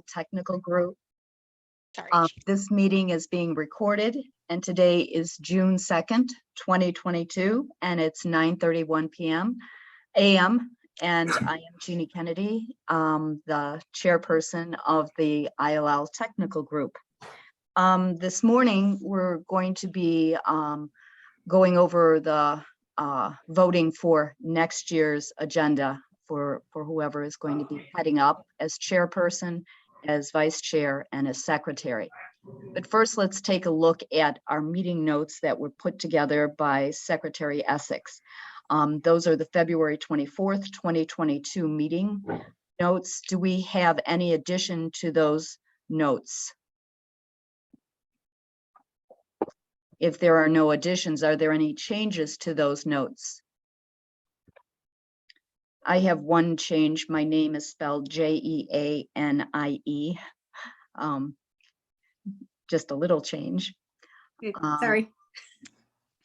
Technical Group. Sorry. This meeting is being recorded, and today is June 2nd, 2022, and it's 9:31 a.m. And I am Jeannie Kennedy, the chairperson of the ILL Technical Group. This morning, we're going to be going over the voting for next year's agenda for whoever is going to be heading up as chairperson, as vice chair, and as secretary. But first, let's take a look at our meeting notes that were put together by Secretary Essex. Those are the February 24th, 2022 meeting notes. Do we have any addition to those notes? If there are no additions, are there any changes to those notes? I have one change. My name is spelled Jeanie. Just a little change. Sorry.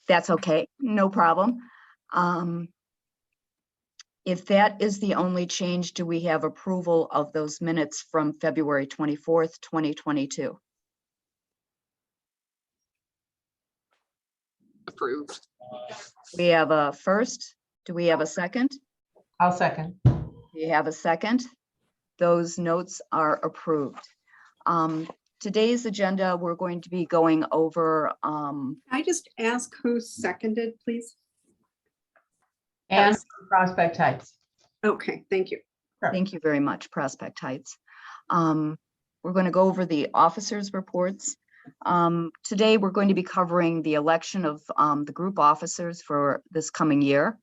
That's okay, no problem. If that is the only change, do we have approval of those minutes from February 24th, 2022? Approved. We have a first. Do we have a second? I'll second. We have a second. Those notes are approved. Today's agenda, we're going to be going over. Can I just ask who seconded, please? And Prospect Heights. Okay, thank you. Thank you very much, Prospect Heights. We're going to go over the officers' reports. Today, we're going to be covering the election of the group officers for this coming year.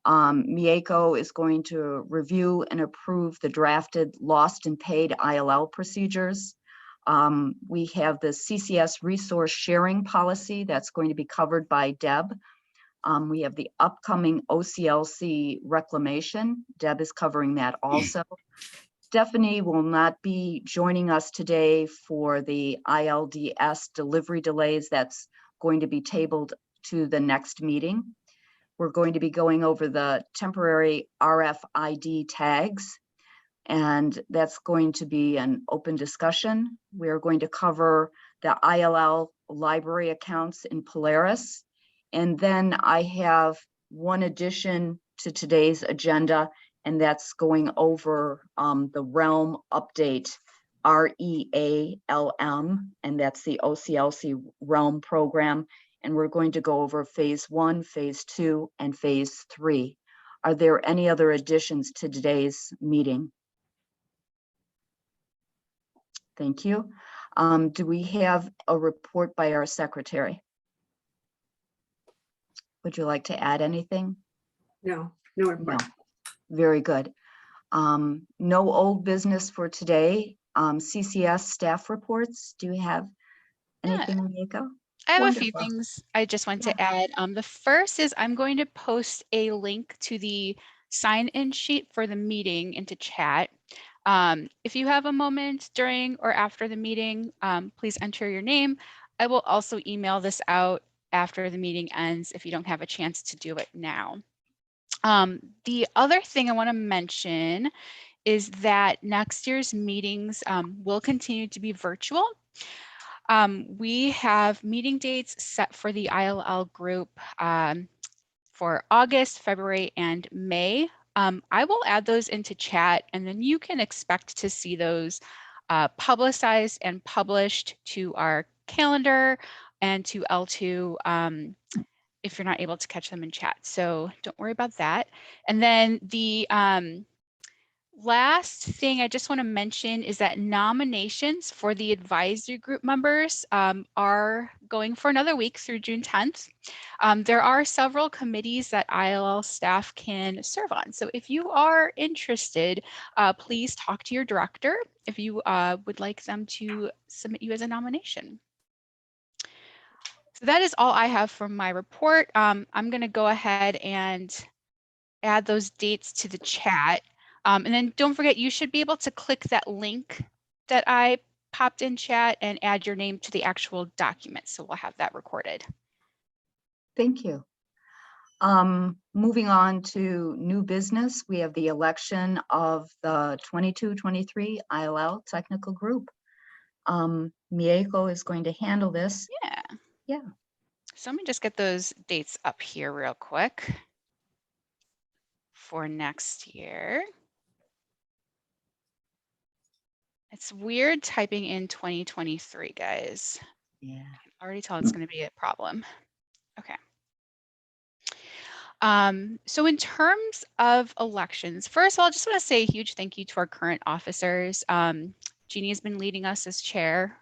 Mieko is going to review and approve the drafted lost and paid ILL procedures. We have the CCS resource sharing policy that's going to be covered by Deb. We have the upcoming OCLC reclamation. Deb is covering that also. Stephanie will not be joining us today for the ILDS delivery delays. That's going to be tabled to the next meeting. We're going to be going over the temporary RFID tags, and that's going to be an open discussion. We're going to cover the ILL library accounts in Polaris. And then I have one addition to today's agenda, and that's going over the Realm update, REALM, and that's the OCLC Realm program. And we're going to go over phase 1, phase 2, and phase 3. Are there any other additions to today's meeting? Thank you. Do we have a report by our secretary? Would you like to add anything? No report. No. Very good. No old business for today. CCS staff reports. Do you have anything, Mieko? I have Wonderful. a few things I just want to add. The first is I'm going to post a link to the sign-in sheet for the meeting into chat. If you have a moment during or after the meeting, please enter your name. I will also email this out after the meeting ends if you don't have a chance to do it now. The other thing I want to mention is that next year's meetings will continue to be virtual. We have meeting dates set for the ILL group for August, February, and May. I will add those into chat, and then you can expect to see those publicized and published to our calendar and to L2 if you're not able to catch them in chat. So don't worry about that. And then the last thing I just want to mention is that nominations for the advisory group members are going for another week through June 10th. There are several committees that ILL staff can serve on. So if you are interested, please talk to your director if you would like them to submit you as a nomination. So that is all I have for my report. I'm going to go ahead and add those dates to the chat. And then don't forget, you should be able to click that link that I popped in chat and add your name to the actual document. So we'll have that recorded. Thank you. Moving on to new business, we have the election of the 22-23 ILL technical group. Mieko is going to handle this. Yeah. Yeah. So let me just get those dates up here real quick for next year. It's weird typing in 2023, guys. Yeah. I can already tell it's going to be a problem. Okay. So in terms of elections, first of all, I just want to say a huge thank you to our current officers. Jeannie has been leading us as chair.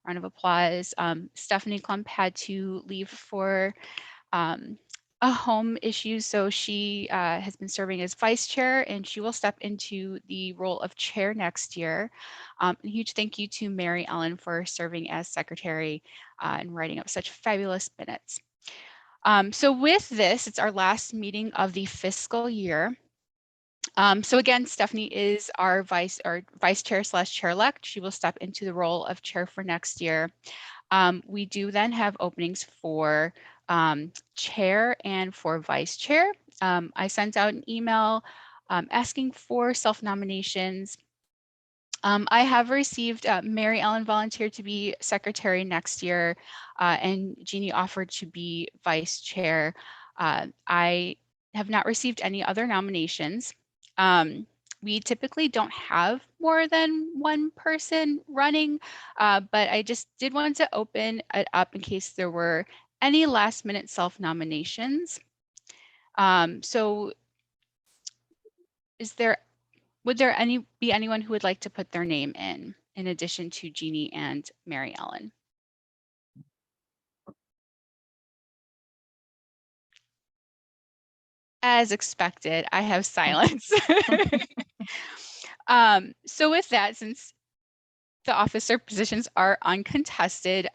Round of applause. Stephanie Klump had to leave for a home issue, so she has been serving as vice chair, and she will step into the role of chair next year. A huge thank you to Mary Ellen for serving as secretary and writing up such fabulous minutes. So with this, it's our last meeting of the fiscal year. So again, Stephanie is our vice chair / chair-elect. She will step into the role of chair for next year. We do then have openings for chair and for vice chair. I sent out an email asking for self-nominations. I have received Mary Ellen volunteered to be secretary next year, and Jeannie offered to be vice chair. I have not received any other nominations. We typically don't have more than one person running, but I just did want to open it up in case there were any last minute self-nominations. So would there be anyone who would like to put their name in addition to Jeannie and Mary Ellen? As expected, I have silence. So with that, since the officer positions are uncontested,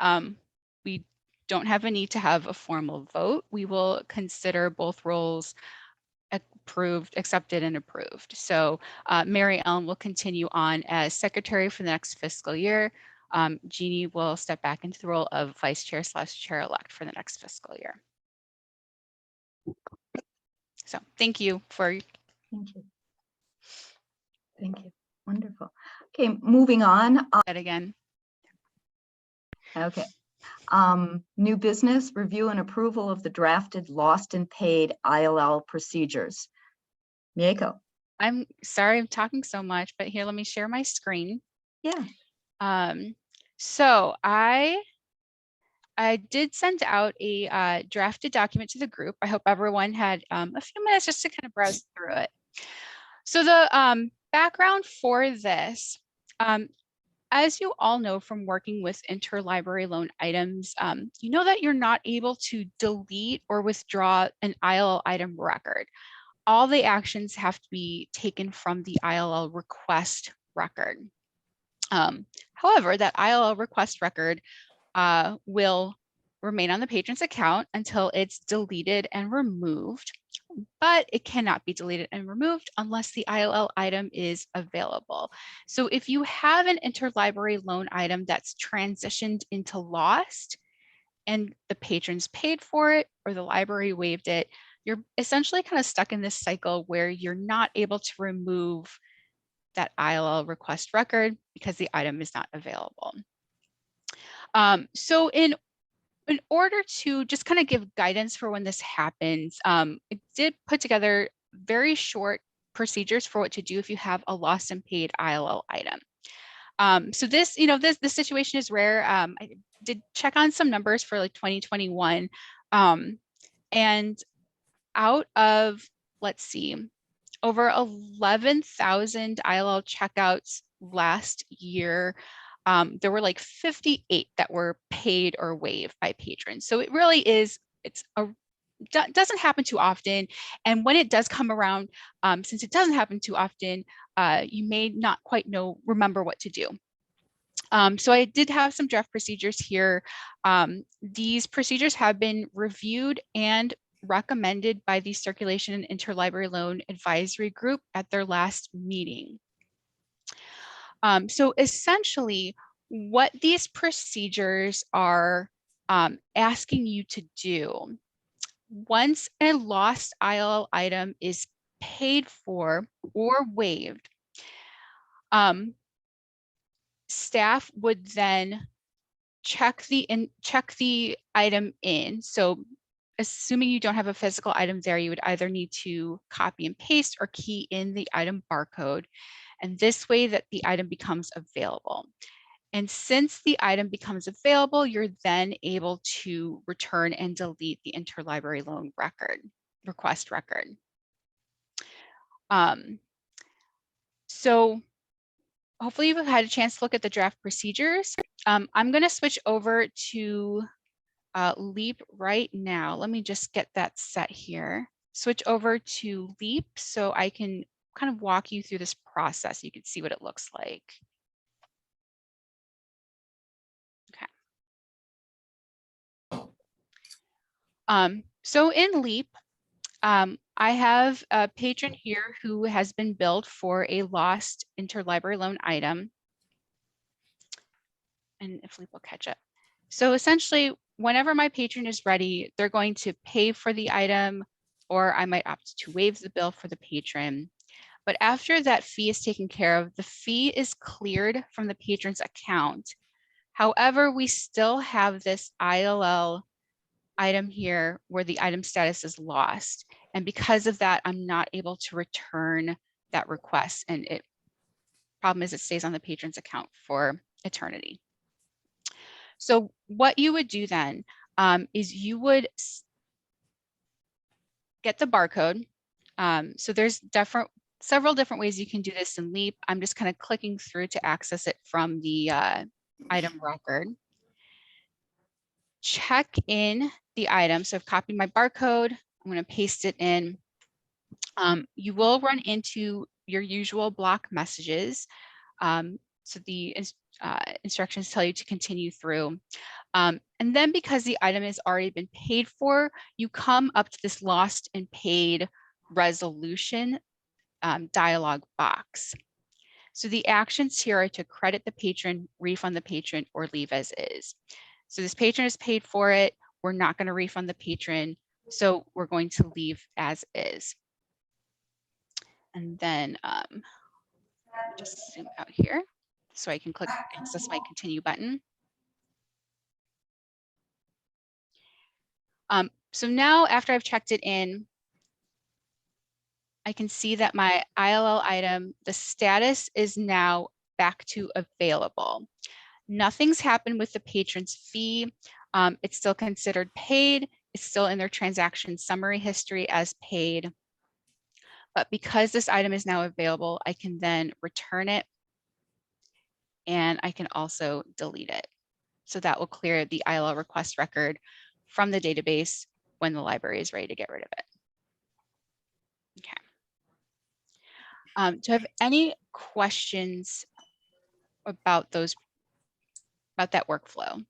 we don't have a need to have a formal vote. We will consider both roles accepted and approved. So Mary Ellen will continue on as secretary for the next fiscal year. Jeannie will step back into the role of vice chair / chair-elect for the next fiscal year. So thank you for. Thank you. Thank you. Wonderful. Okay, moving on. That again. Okay. New business, review and approval of the drafted lost and paid ILL procedures. Mieko. I'm sorry I'm talking so much, but here, let me share my screen. Yeah. So I did send out a drafted document to the group. I hope everyone had a few minutes just to kind of browse through it. So the background for this, as you all know from working with interlibrary loan items, you know that you're not able to delete or withdraw an ILL item record. All the actions have to be taken from the ILL request record. However, that ILL request record will remain on the patron's account until it's deleted and removed, but it cannot be deleted and removed unless the ILL item is available. So if you have an interlibrary loan item that's transitioned into lost and the patrons paid for it or the library waived it, you're essentially kind of stuck in this cycle where you're not able to remove that ILL request record because the item is not available. So in order to just kind of give guidance for when this happens, it did put together very short procedures for what to do if you have a lost and paid ILL item. So this, this situation is rare. I did check on some numbers for like 2021, and out of, let's see, over 11,000 ILL checkouts last year, there were like 58 that were paid or waived by patrons. So it really is, doesn't happen too often. And when it does come around, since it doesn't happen too often, you may not quite remember what to do. So I did have some draft procedures here. These procedures have been reviewed and recommended by the Circulation and Interlibrary Loan Advisory Group at their last meeting. So essentially, what these procedures are asking you to do once a lost ILL item is paid for or waived, staff would then check the item in. So assuming you don't have a physical item there, you would either need to copy and paste or key in the item barcode. And this way that the item becomes available. And since the item becomes available, you're then able to return and delete the interlibrary loan request record. So hopefully you've had a chance to look at the draft procedures. I'm going to switch over to Leap right now. Let me just get that set here. Switch over to Leap so I can kind of walk you through this process. You can see what it looks like. Okay. So in Leap, I have a patron here who has been billed for a lost interlibrary loan item. And if Leap will catch up. So essentially, whenever my patron is ready, they're going to pay for the item, or I might opt to waive the bill for the patron. But after that fee is taken care of, the fee is cleared from the patron's account. However, we still have this ILL item here where the item status is lost. And because of that, I'm not able to return that request. And problem is it stays on the patron's account for eternity. So what you would do then is you would get the barcode. So there's several different ways you can do this in Leap. I'm just kind of clicking through to access it from the item record. Check in the item. So I've copied my barcode. I'm going to paste it in. You will run into your usual block messages. So the instructions tell you to continue through. And then because the item has already been paid for, you come up to this lost and paid resolution dialog box. So the actions here are to credit the patron, refund the patron, or leave as is. So this patron has paid for it. We're not going to refund the patron. So we're going to leave as is. And then just zoom out here so I can click access my continue button. So now after I've checked it in, I can see that my ILL item, the status is now back to available. Nothing's happened with the patron's fee. It's still considered paid. It's still in their transaction summary history as paid. But because this item is now available, I can then return it and I can also delete it. So that will clear the ILL request record from the database when the library is ready to get rid of it. Okay. Do you have any questions about that workflow?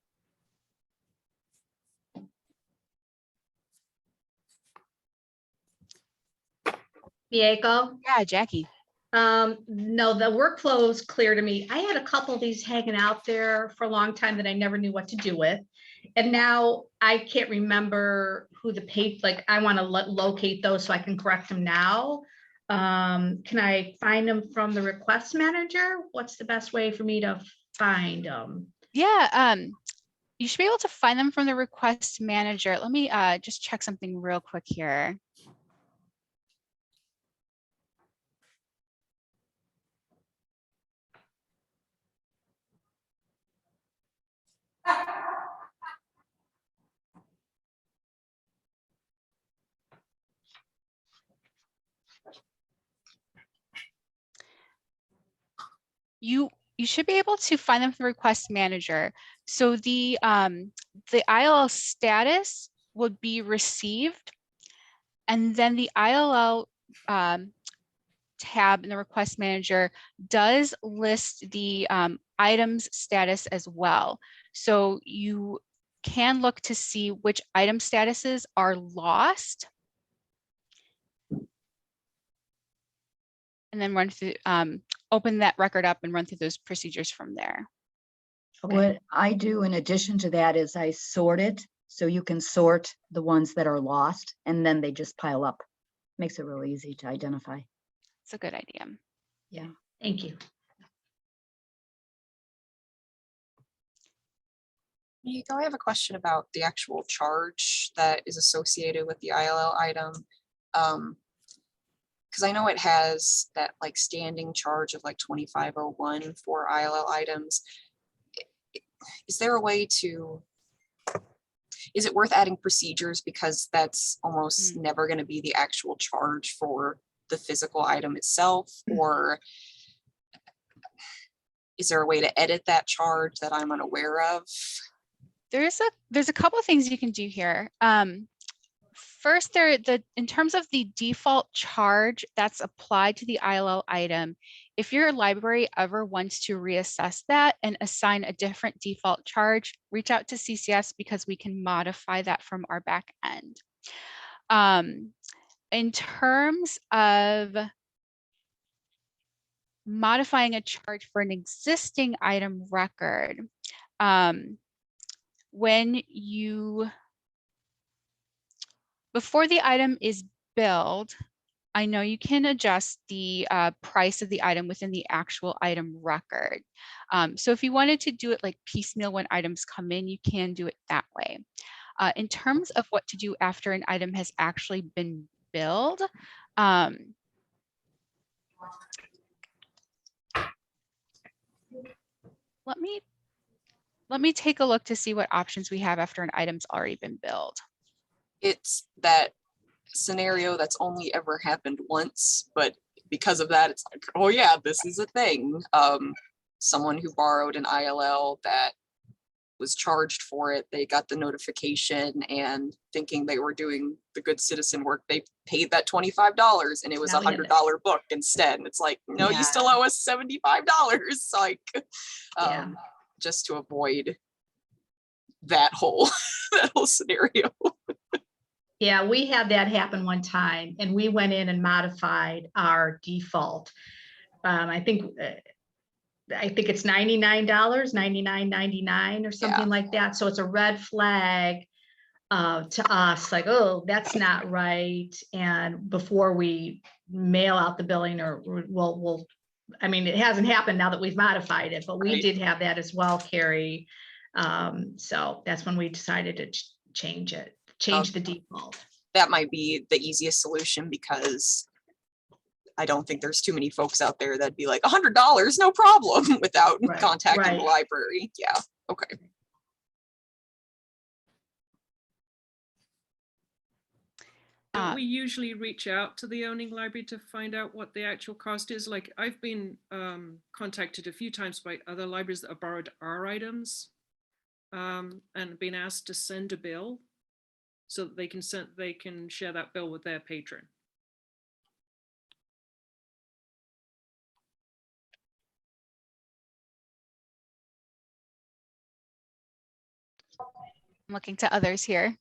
Diego? Yeah, Jackie. No, the workflow is clear to me. I had a couple of these hanging out there for a long time that I never knew what to do with. And now I can't remember who the page, like I want to locate those so I can correct them now. Can I find them from the request manager? What's the best way for me to find them? Yeah, you should be able to find them from the request manager. Let me just check something real quick here. You should be able to find them from the request manager. So the ILL status would be received, and then the ILL tab in the request manager does list the items status as well. So you can look to see which item statuses are lost. And then run through, open that record up and run through those procedures from there. What I do in addition to that is I sort it So you can sort the ones that are lost and then they just pile up. Makes it really easy to identify. It's a good idea. Thank you. Nico, I have a question about the actual charge that is associated with the ILL item. Because I know it has that like standing charge of like 2501 for ILL items. Is there a way to, is it worth adding procedures, because that's almost never going to be the actual charge for the physical item itself? Or is there a way to edit that charge that I'm unaware of? There's a couple of things you can do here. First, in terms of the default charge that's applied to the ILL item, if your library ever wants to reassess that and assign a different default charge, reach out to CCS because we can modify that from our back end. In terms of modifying a charge for an existing item record, before the item is billed, I know you can adjust the price of the item within the actual item record. So if you wanted to do it like piecemeal when items come in, you can do it that way. In terms of what to do after an item has actually been billed, let me take a look to see what options we have after an item's already been billed. It's that scenario that's only ever happened once, but because of that, it's like, oh yeah, this is a thing. Someone who borrowed an ILL that was charged for it, they got the notification, and thinking they were doing the good citizen work, they paid that $25 and it was Now we have $100 book instead. And it's like, no, Yeah. you still owe us $75. Like, Yeah. just to avoid that whole that whole scenario. Yeah, we had that happen one time and we went in and modified our default. I think it's $99, $99.99 or something like that. So it's a red flag to us, like, oh, that's not right. And before we mail out the billing, or we'll, I mean, it hasn't happened now that we've modified it, but we Right. did have that as well, Carrie. So that's when we decided to change the default. That might be the easiest solution, because I don't think there's too many folks out there that'd be like $100, no problem, without Right, contacting right. the library. Yeah, okay. Don't we usually reach out to the owning library to find out what the actual cost is? Like, I've been contacted a few times by other libraries that have borrowed our items and been asked to send a bill so that they can share that bill with their patron. I'm looking to others here.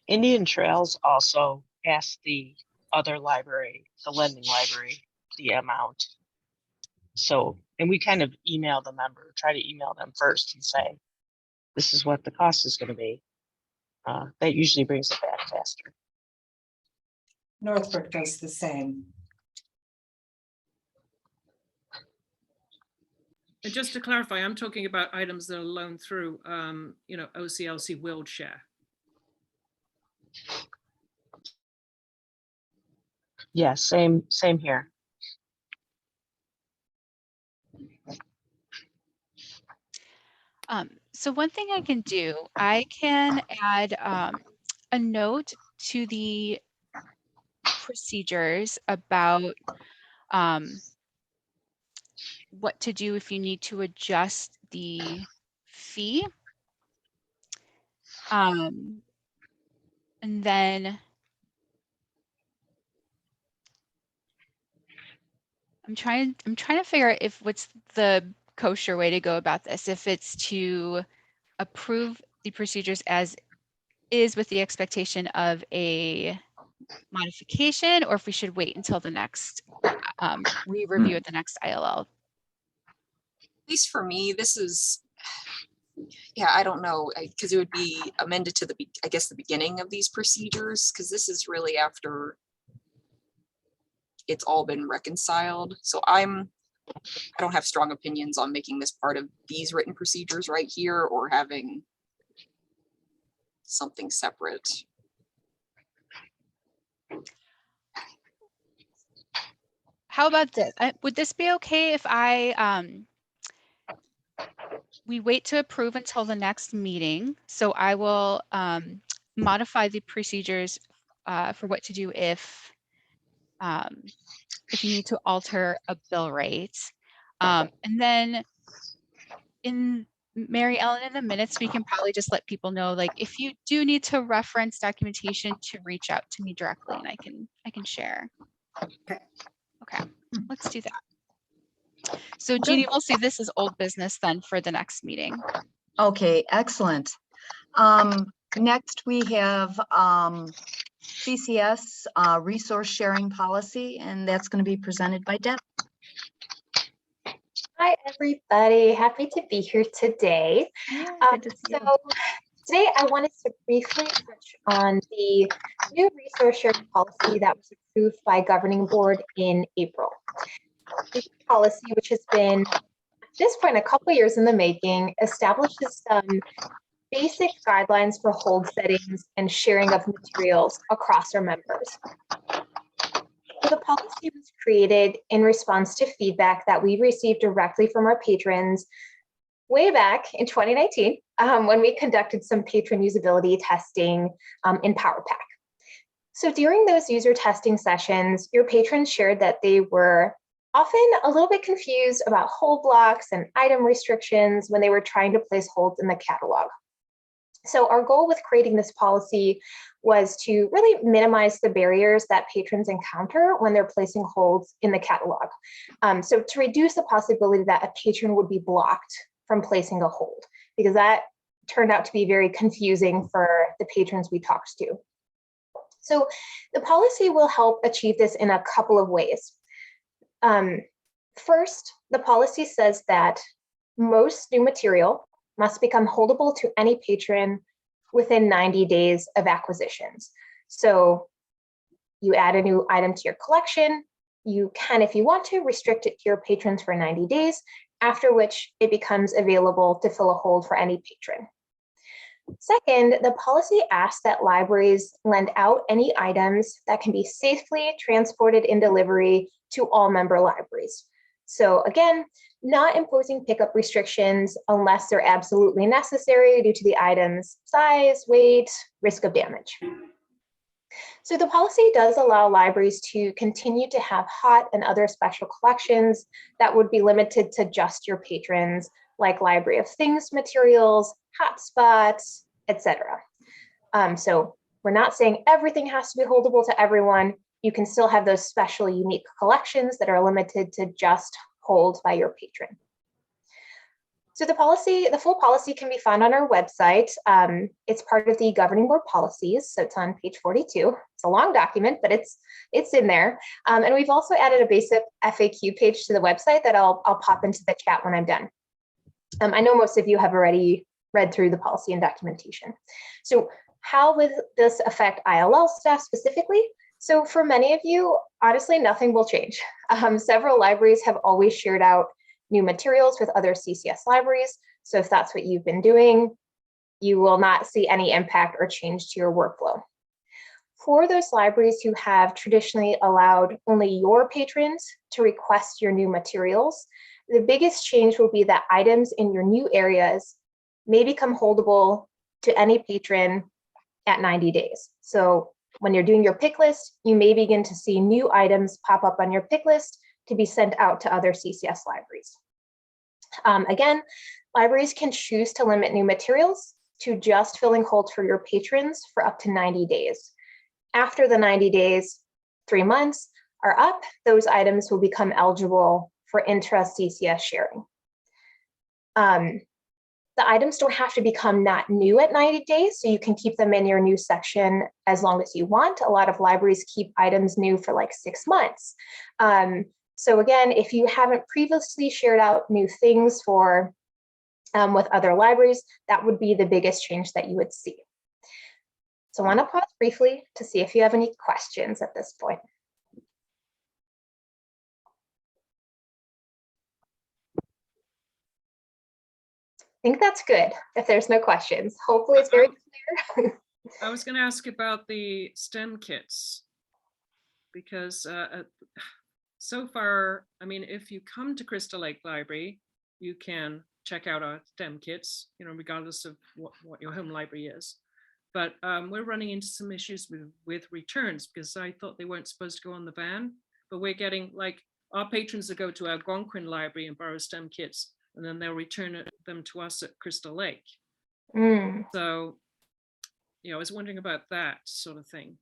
Indian Trails also asked the other library, the lending library, the amount. So, and we kind of email the member, try to email them first and say, this is what the cost is going to be. That usually brings it back faster. Northbrook does the same. And just to clarify, I'm talking about items that are loaned through, OCLC willed share. Yeah, same here. So one thing I can do, I can add a note to the procedures about what to do if you need to adjust the fee. And then I'm trying to figure out if what's the kosher way to go about this, if it's to approve the procedures as is with the expectation of a modification, or if we should wait until the next re-review at the next ILL. At least for me, this is Yeah, I don't know, because it would be amended to I guess, the beginning of these procedures, because this is really after it's all been reconciled. So I don't have strong opinions on making this part of these written procedures right here or having something separate. How about this? Would this be okay if we wait to approve until the next meeting? So I will modify the procedures for what to do if you need to alter a bill rate. And then Mary Ellen, in the minutes, we can probably just let people know, like, if you do need to reference documentation, to reach out to me directly and I can share. Okay. Okay, let's do that. So Jeannie, we'll see this as old business then for the next meeting. Okay, excellent. Next we have CCS resource sharing policy, and that's going to be presented by Deb. Hi, everybody. Happy to be here today. Good to see you. So today I wanted to briefly touch on the new resource sharing policy that was approved by governing board in April. This policy, which has been at this point a couple years in the making, establishes some basic guidelines for hold settings and sharing of materials across our members. So the policy was created in response to feedback that we received directly from our patrons way back in 2019 when we conducted some patron usability testing in PowerPack. So during those user testing sessions, your patrons shared that they were often a little bit confused about hold blocks and item restrictions when they were trying to place holds in the catalog. So our goal with creating this policy was to really minimize the barriers that patrons encounter when they're placing holds in the catalog. So to reduce the possibility that a patron would be blocked from placing a hold, because that turned out to be very confusing for the patrons we talked to. So the policy will help achieve this in a couple of ways. First, the policy says that most new material must become holdable to any patron within 90 days of acquisitions. So you add a new item to your collection, you can, if you want to, restrict it to your patrons for 90 days, after which it becomes available to fill a hold for any patron. Second, the policy asks that libraries lend out any items that can be safely transported in delivery to all member libraries. So again, not imposing pickup restrictions unless they're absolutely necessary due to the item's size, weight, risk of damage. So the policy does allow libraries to continue to have hot and other special collections that would be limited to just your patrons, like Library of Things materials, hotspots, etc. So we're not saying everything has to be holdable to everyone. You can still have those special, unique collections that are limited to just hold by your patron. So the full policy can be found on our website. It's part of the governing board policies, so it's on page 42. It's a long document, but it's in there. And we've also added a basic FAQ page to the website that I'll pop into the chat when I'm done. I know most of you have already read through the policy and documentation. So how will this affect ILL staff specifically? So for many of you, honestly, nothing will change. Several libraries have always shared out new materials with other CCS libraries. So if that's what you've been doing, you will not see any impact or change to your workflow. For those libraries who have traditionally allowed only your patrons to request your new materials, the biggest change will be that items in your new areas may become holdable to any patron at 90 days. So when you're doing your pick list, you may begin to see new items pop up on your pick list to be sent out to other CCS libraries. Again, libraries can choose to limit new materials to just filling holds for your patrons for up to 90 days. After the 90 days, 3 months are up, those items will become eligible for intra-CCS sharing. The items don't have to become not new at 90 days, so you can keep them in your new section as long as you want. A lot of libraries keep items new for like 6 months. So again, if you haven't previously shared out new things for with other libraries, that would be the biggest change that you would see. So I want to pause briefly to see if you have any questions at this point. I think that's good if there's no questions. Hopefully it's very clear. I was going to ask about the STEM kits because so far, I mean, if you come to Crystal Lake Library, you can check out our STEM kits, you know, regardless of what your home library is. But we're running into some issues with returns because I thought they weren't supposed to go on the van, but we're getting like our patrons that go to our Algonquin library and borrow STEM kits, and then they'll return them to us at Crystal Lake. So, you know, I was wondering about that sort of thing.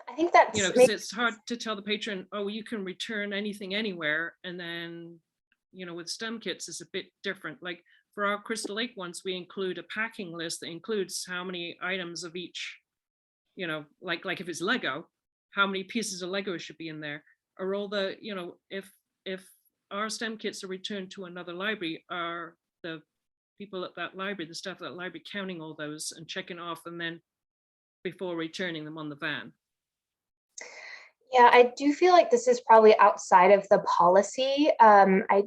I think that's, you know, because it's hard to tell the patron, oh, you can return anything anywhere. And then, you know, with STEM kits, it's a bit different. Like for our Crystal Lake ones, we include a packing list that includes how many items of each, you know, like if it's Lego, how many pieces of Lego should be in there. Or all the, you know, if our STEM kits are returned to another library, are the people at that library, the staff at that library counting all those and checking off and then before returning them on the van? Yeah, I do feel like this is probably outside of the policy. I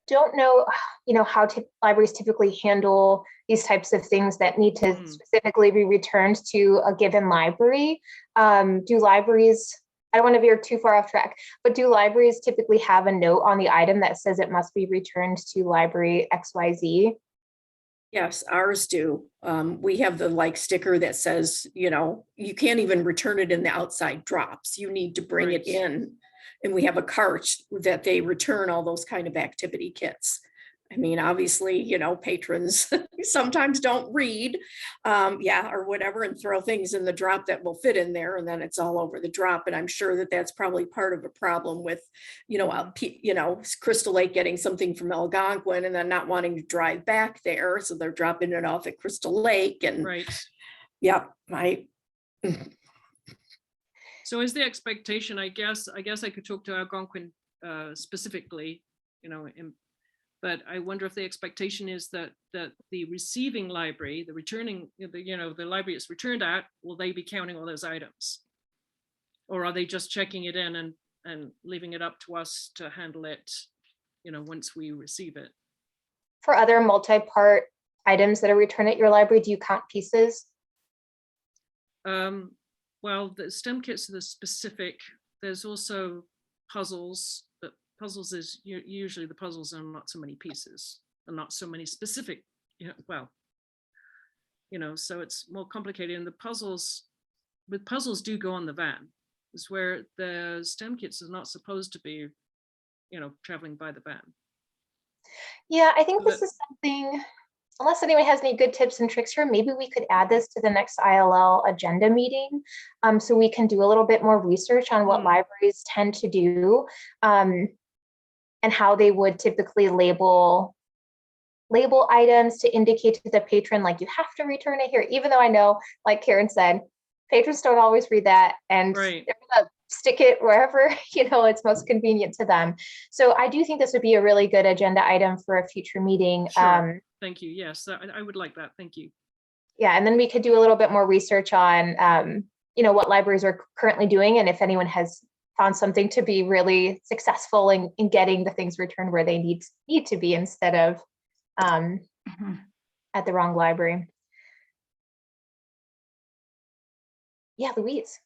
don't know, you know, how libraries typically handle these types of things that need to specifically be returned to a given library. Do libraries, I don't want to veer too far off track, but do libraries typically have a note on the item that says it must be returned to library XYZ? Yes, ours do. We have the like sticker that says, you know, you can't even return it in the outside drops. You need to bring it in. And we have a cart that they return all those kind of activity kits. I mean, obviously, you know, patrons sometimes don't read, or whatever, and throw things in the drop that will fit in there, and then it's all over the drop. And I'm sure that that's probably part of a problem with, you know, Crystal Lake getting something from Algonquin and then not wanting to drive back there, so they're dropping it off at Crystal Lake. And So is the expectation? I guess I could talk to Algonquin specifically, you know, but I wonder if the expectation is that the receiving library, the returning, the library it's returned at, will they be counting all those items? Or are they just checking it in and leaving it up to us to handle it, you know, once we receive it? For other multi-part items that are returned at your library, do you count pieces? Well, the STEM kits are the specific. There's also puzzles, but puzzles is usually the puzzles are not so many pieces and not so many specific, so it's more complicated. And the puzzles do go on the van. Is where the STEM kits is not supposed to be, traveling by the van. Yeah, I think this is something, unless anyone has any good tips and tricks here, maybe we could add this to the next ILL agenda meeting, so we can do a little bit more research on what libraries tend to do, and how they would typically label items to indicate to the patron, like, you have to return it here, even though I know, like Karen said, patrons don't always read that, and they're gonna stick it wherever it's most convenient to them. So I do think this would be a really good agenda item for a future meeting. Sure. Thank you. Yes, I would like that. Thank you. Yeah, and then we could do a little bit more research on what libraries are currently doing, and if anyone has found something to be really successful in getting the things returned where they need to be, instead of at the wrong library. Yeah, Louise.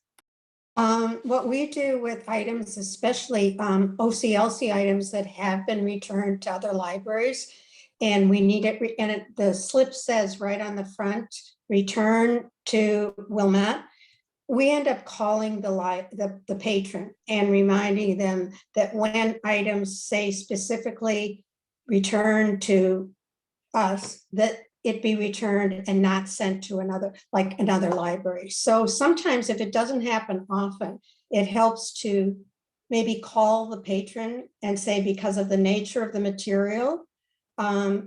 What we do with items, especially OCLC items that have been returned to other libraries, and we need it, the slip says right on the front, return to Wilmette. We end up calling the patron and reminding them that when items say specifically return to us, that it be returned and not sent to another library. So sometimes, if it doesn't happen often, it helps to maybe call the patron and say, because of the nature of the material,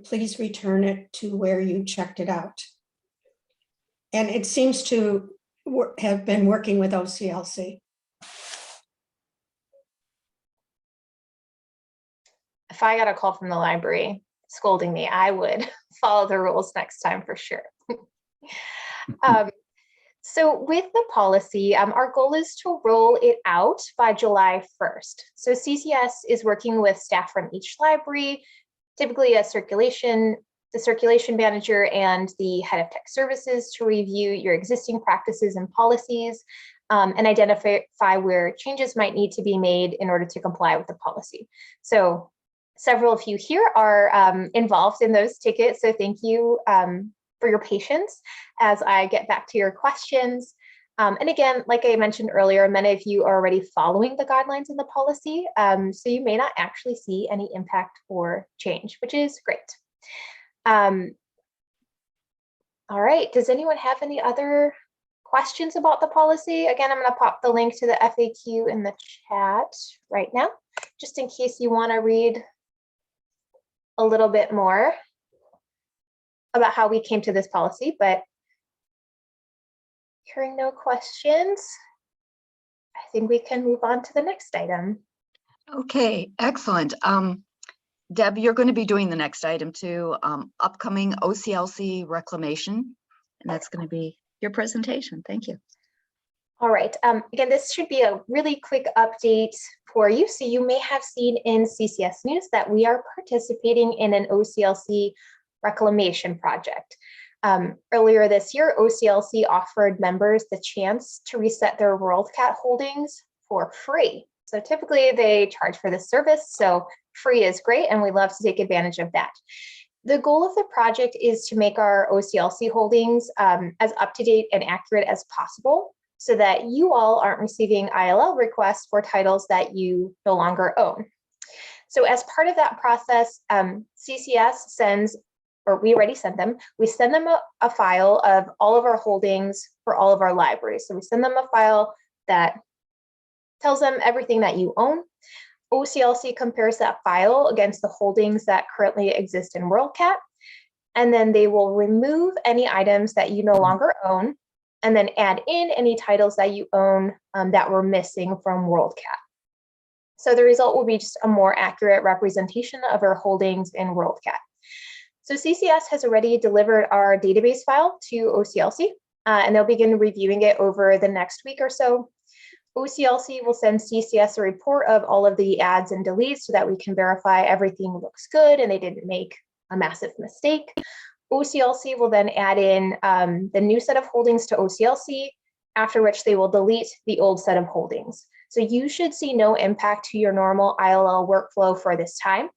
please return it to where you checked it out. And it seems to have been working with OCLC. if I got a call from the library scolding me, I would follow the rules next time for sure. So with the policy, our goal is to roll it out by July 1st. So CCS is working with staff from each library, typically the circulation manager and the head of tech services, to review your existing practices and policies and identify where changes might need to be made in order to comply with the policy. So several of you here are involved in those tickets, so thank you for your patience as I get back to your questions. And again, like I mentioned earlier, many of you are already following the guidelines in the policy, so you may not actually see any impact or change, which is great. All right, does anyone have any other questions about the policy? Again, I'm going to pop the link to the FAQ in the chat right now, just in case you want to read a little bit more about how we came to this policy, but hearing no questions, I think we can move on to the next item. Okay, excellent. Deb, you're going to be doing the next item too, upcoming OCLC reclamation, and that's going to be your presentation. Thank you. All right, again, this should be a really quick update for you. So you may have seen in CCS News that we are participating in an OCLC reclamation project. Earlier this year, OCLC offered members the chance to reset their WorldCat holdings for free. So typically they charge for this service, so free is great, and we love to take advantage of that. The goal of the project is to make our OCLC holdings as up-to-date and accurate as possible, so that you all aren't receiving ILL requests for titles that you no longer own. So as part of that process, CCS sends, or we already sent them, we send them a file of all of our holdings for all of our libraries. So we send them a file that tells them everything that you own. OCLC compares that file against the holdings that currently exist in WorldCat, and then they will remove any items that you no longer own, and then add in any titles that you own that were missing from WorldCat. So the result will be just a more accurate representation of our holdings in WorldCat. So CCS has already delivered our database file to OCLC, and they'll begin reviewing it over the next week or so. OCLC will send CCS a report of all of the adds and deletes so that we can verify everything looks good and they didn't make a massive mistake. OCLC will then add in the new set of holdings to OCLC, after which they will delete the old set of holdings. So you should see no impact to your normal ILL workflow for this time.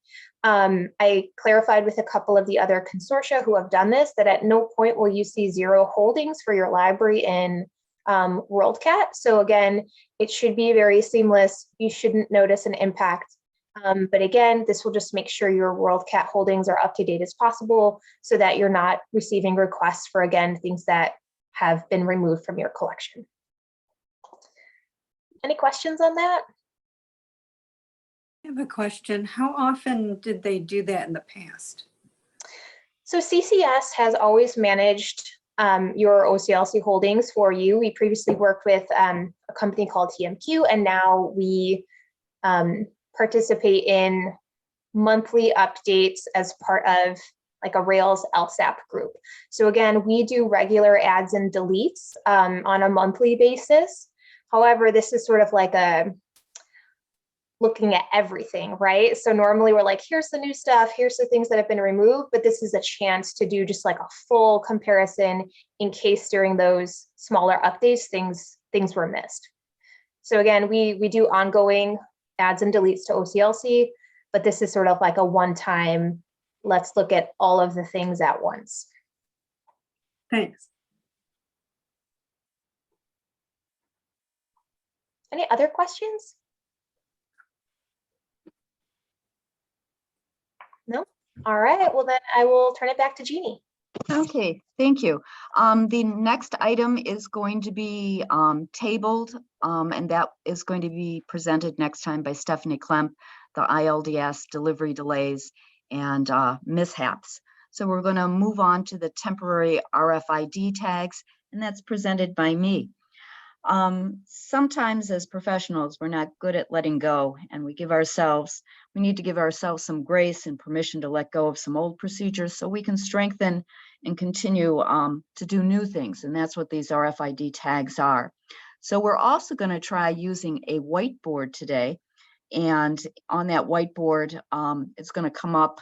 I clarified with a couple of the other consortia who have done this that at no point will you see 0 holdings for your library in WorldCat. So again, it should be very seamless. You shouldn't notice an impact. But again, this will just make sure your WorldCat holdings are up to date as possible so that you're not receiving requests for, again, things that have been removed from your collection. Any questions on that? I have a question. How often did they do that in the past? So CCS has always managed your OCLC holdings for you. We previously worked with a company called TMQ, and now we participate in monthly updates as part of like a Rails LSAP group. So again, we do regular adds and deletes on a monthly basis. However, this is sort of like a looking at everything, right? So normally we're like, here's the new stuff, here's the things that have been removed, but this is a chance to do just like a full comparison in case during those smaller updates, things were missed. So again, we do ongoing adds and deletes to OCLC, but this is sort of like a one-time, let's look at all of the things at once. Thanks. Any other questions? No? All right, well then I will turn it back to Jeannie. Okay, thank you. The next item is going to be tabled, and that is going to be presented next time by Stephanie Klemp, the ILDS delivery delays and mishaps. So we're going to move on to the temporary RFID tags, and that's presented by me. Sometimes as professionals, we're not good at letting go, and we need to give ourselves some grace and permission to let go of some old procedures so we can strengthen and continue to do new things. And that's what these RFID tags are. So we're also going to try using a whiteboard today. And on that whiteboard, it's going to come up,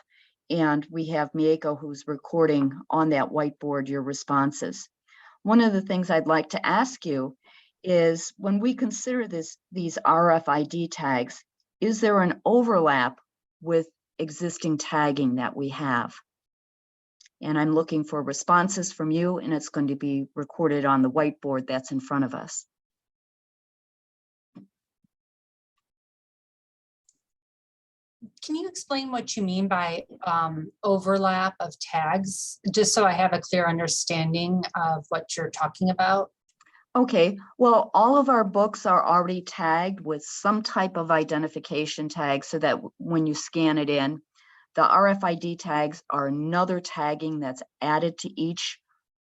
and we have Mieko who's recording on that whiteboard your responses. One of the things I'd like to ask you is, when we consider these RFID tags, is there an overlap with existing tagging that we have? And I'm looking for responses from you, and it's going to be recorded on the whiteboard that's in front of us. Can you explain what you mean by overlap of tags, just so I have a clear understanding of what you're talking about? Okay, well, all of our books are already tagged with some type of identification tag, so that when you scan it in, the RFID tags are another tagging that's added to each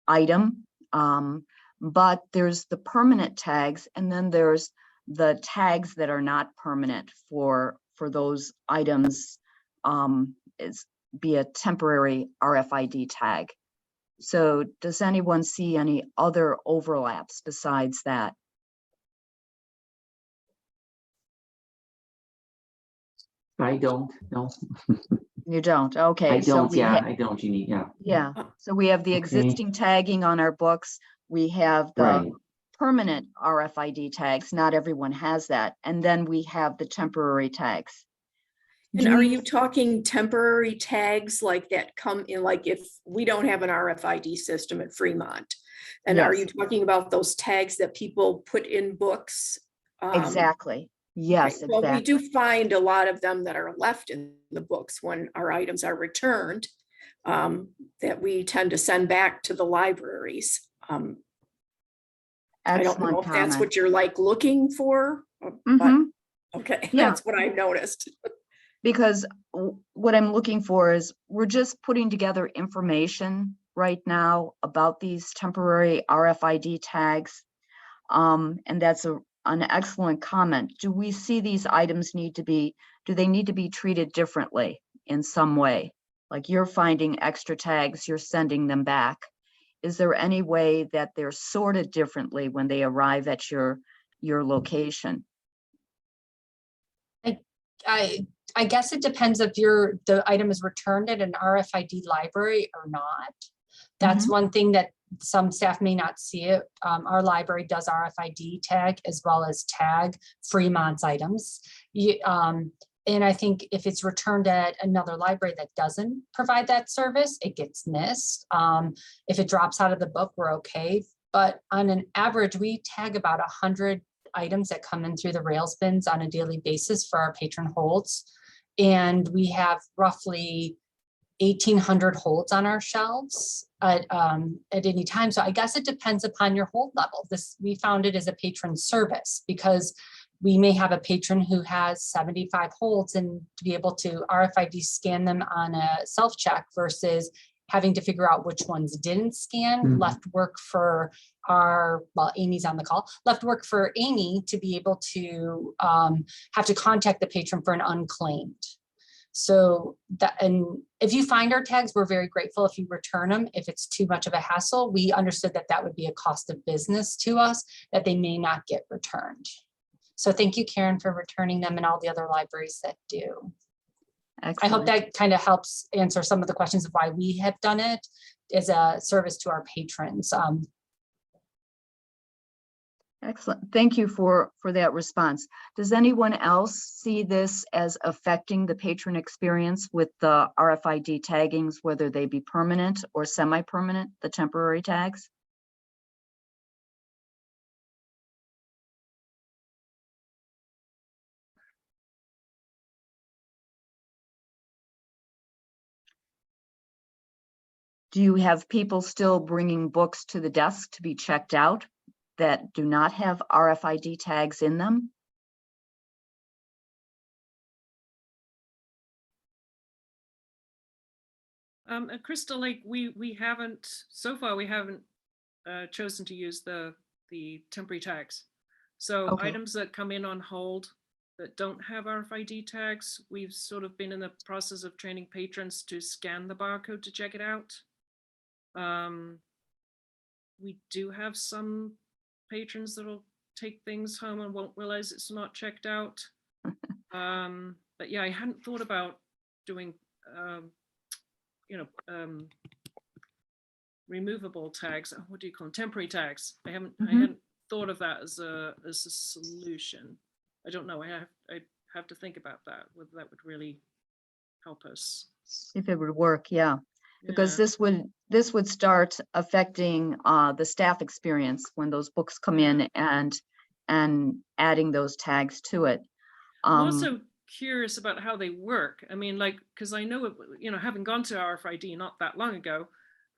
item. But there's the permanent tags, and then there's the tags that are not permanent for those items, be a temporary RFID tag. So does anyone see any other overlaps besides that? I don't, no. You don't? Okay. I so don't, we yeah, ha- I don't, Jeannie, yeah. Yeah, so we have the Okay. existing tagging on our books. We have the Right. permanent RFID tags. Not everyone has that. And then we have the temporary tags. And are you talking temporary tags like that come in, like if we don't have an RFID system at Fremont? And are you Yes. talking about those tags that people put in books? Exactly. Yes, Okay. Well, we exactly. do find a lot of them that are left in the books when our items are returned, that we tend to send back to the libraries. I don't Excellent know if that's comment. what you're like looking for, but Mhm. okay, Yeah. that's what I've noticed. Because what I'm looking for is, we're just putting together information right now about these temporary RFID tags. And that's an excellent comment. Do we see these items do they need to be treated differently in some way? Like, you're finding extra tags, you're sending them back. Is there any way that they're sorted differently when they arrive at your location? I guess it depends if the item is returned at an RFID library or not. That's one thing that some staff may not see it. Our library does RFID tag as well as tag Fremont's items. And I think if it's returned at another library that doesn't provide that service, it gets missed. If it drops out of the book, we're okay. But on an average, we tag about 100 items that come in through the Rails bins on a daily basis for our patron holds. And we have roughly 1,800 holds on our shelves at any time. So I guess it depends upon your hold level. We found it as a patron service, because we may have a patron who has 75 holds, and to be able to RFID scan them on a self-check versus having to figure out which ones didn't scan, left work for Amy's on the call, left work for Amy to be able to have to contact the patron for an unclaimed. So and if you find our tags, we're very grateful if you return them. If it's too much of a hassle, we understood that would be a cost of business to us, that they may not get returned. So thank you, Karen, for returning them, and all the other libraries that do. Excellent. I hope that kind of helps answer some of the questions of why we have done it as a service to our patrons. Excellent. Thank you for that response. Does anyone else see this as affecting the patron experience with the RFID taggings, whether they be permanent or semi-permanent, the temporary tags? Do you have people still bringing books to the desk to be checked out that do not have RFID tags in them? At Crystal Lake, we haven't so far chosen to use the the temporary tags. So Okay. items that come in on hold that don't have RFID tags, we've sort of been in the process of training patrons to scan the barcode to check it out. We do have some patrons that'll take things home and won't realize it's not checked out. But yeah, I hadn't thought about doing, removable tags. What do you call them? Temporary tags. I hadn't thought of that as a solution. I don't know. I have to think about that, whether that would really help us. If it would work, yeah. Because Yeah. this would start affecting the staff experience when those books come in and adding those tags to it. I'm also curious about how they work. I mean, like, because I know, having gone to RFID not that long ago,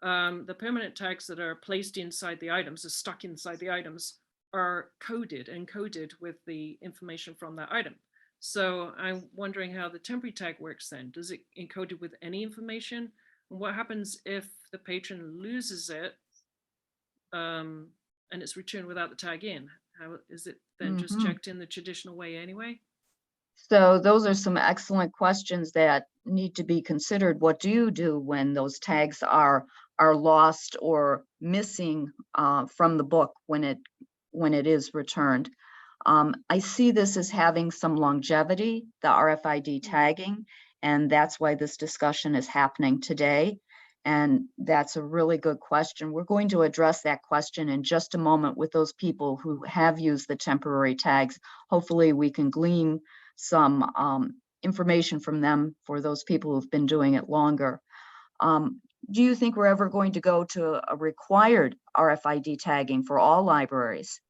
the permanent tags that are placed inside the items, are stuck inside the items, are encoded with the information from that item. So I'm wondering how the temporary tag works then. Does it encode it with any information? And what happens if the patron loses it and it's returned without the tag in? How is it then just checked in the traditional way anyway? So those are some excellent questions that need to be considered. What do you do when those tags are lost or missing from the book when it is returned? I see this as having some longevity, the RFID tagging, and that's why this discussion is happening today. And that's a really good question. We're going to address that question in just a moment with those people who have used the temporary tags. Hopefully we can glean some information from them for those people who've been doing it longer. Do you think we're ever going to go to a required RFID tagging for all libraries?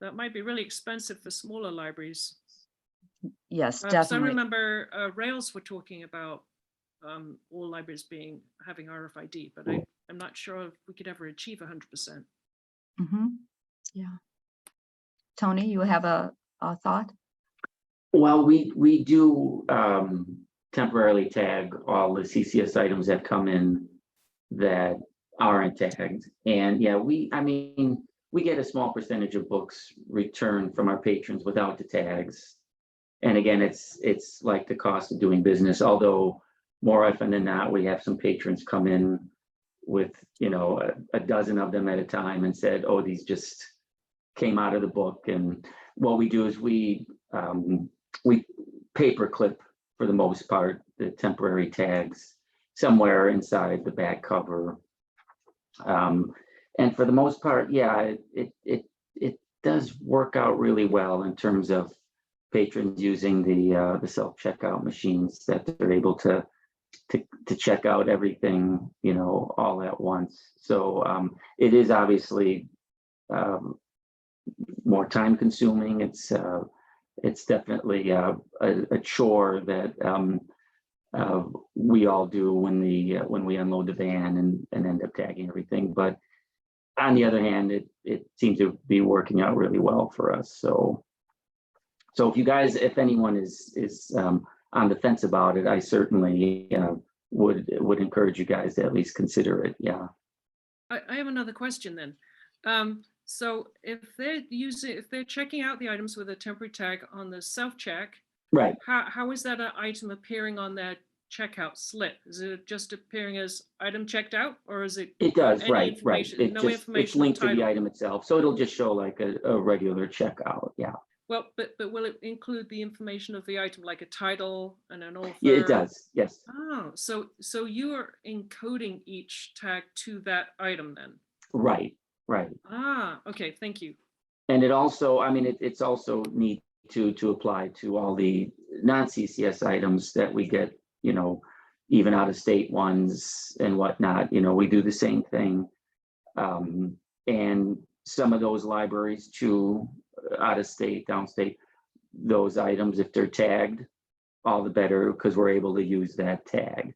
That might be really expensive for smaller libraries. Yes, 'Cause definitely. I remember Rails were talking about all libraries having RFID, but I'm not sure if we could ever achieve 100%. Yeah. Tony, you have a thought? Well, we do temporarily tag all the CCS items that come in that aren't tagged. And yeah, we get a small percentage of books returned from our patrons without the tags. And again, it's like the cost of doing business, although more often than not, we have some patrons come in with, a dozen of them at a time and said, oh, these just came out of the book. And what we do is we paper clip, for the most part, the temporary tags somewhere inside the back cover. And for the most part, yeah, it does work out really well in terms of patrons using the self-checkout machines, that they're able to check out everything, all at once. So it is obviously more time consuming. It's definitely a chore that we all do when we unload the van and end up tagging everything. But on the other hand, it seems to be working out really well for us. So if you guys, if anyone is on the fence about it, I certainly would encourage you guys to at least consider it. Yeah. I have another question then. So if they're checking out the items with a temporary tag on the self-check, right? How is that an item appearing on that checkout slip? Is it just appearing as item checked out, or is it? It does, right. Information It's linked to the item itself, so it'll just show like a regular checkout. Yeah. Well, but will it include the information of the item, like a title and an author? Yeah, it does. Yes. Oh, so you are encoding each tag to that item then? Right. Ah, okay. Thank you. And it also, it's also neat to apply to all the non-CCS items that we get, even out of state ones and whatnot. We do the same thing. And some of those libraries too, out of state, downstate, those items, if they're tagged, all the better, because we're able to use that tag.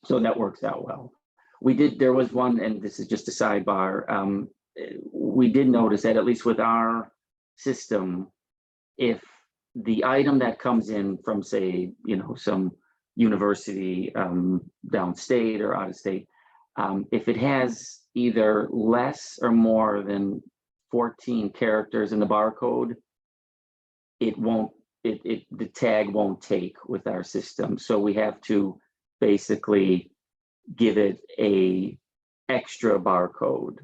So that works out well. There was one, and this is just a sidebar. We did notice that, at least with our system, if the item that comes in from, say, some university downstate or out of state. If it has either less or more than 14 characters in the barcode, it won't, the tag won't take with our system. So we have to basically give it a extra barcode.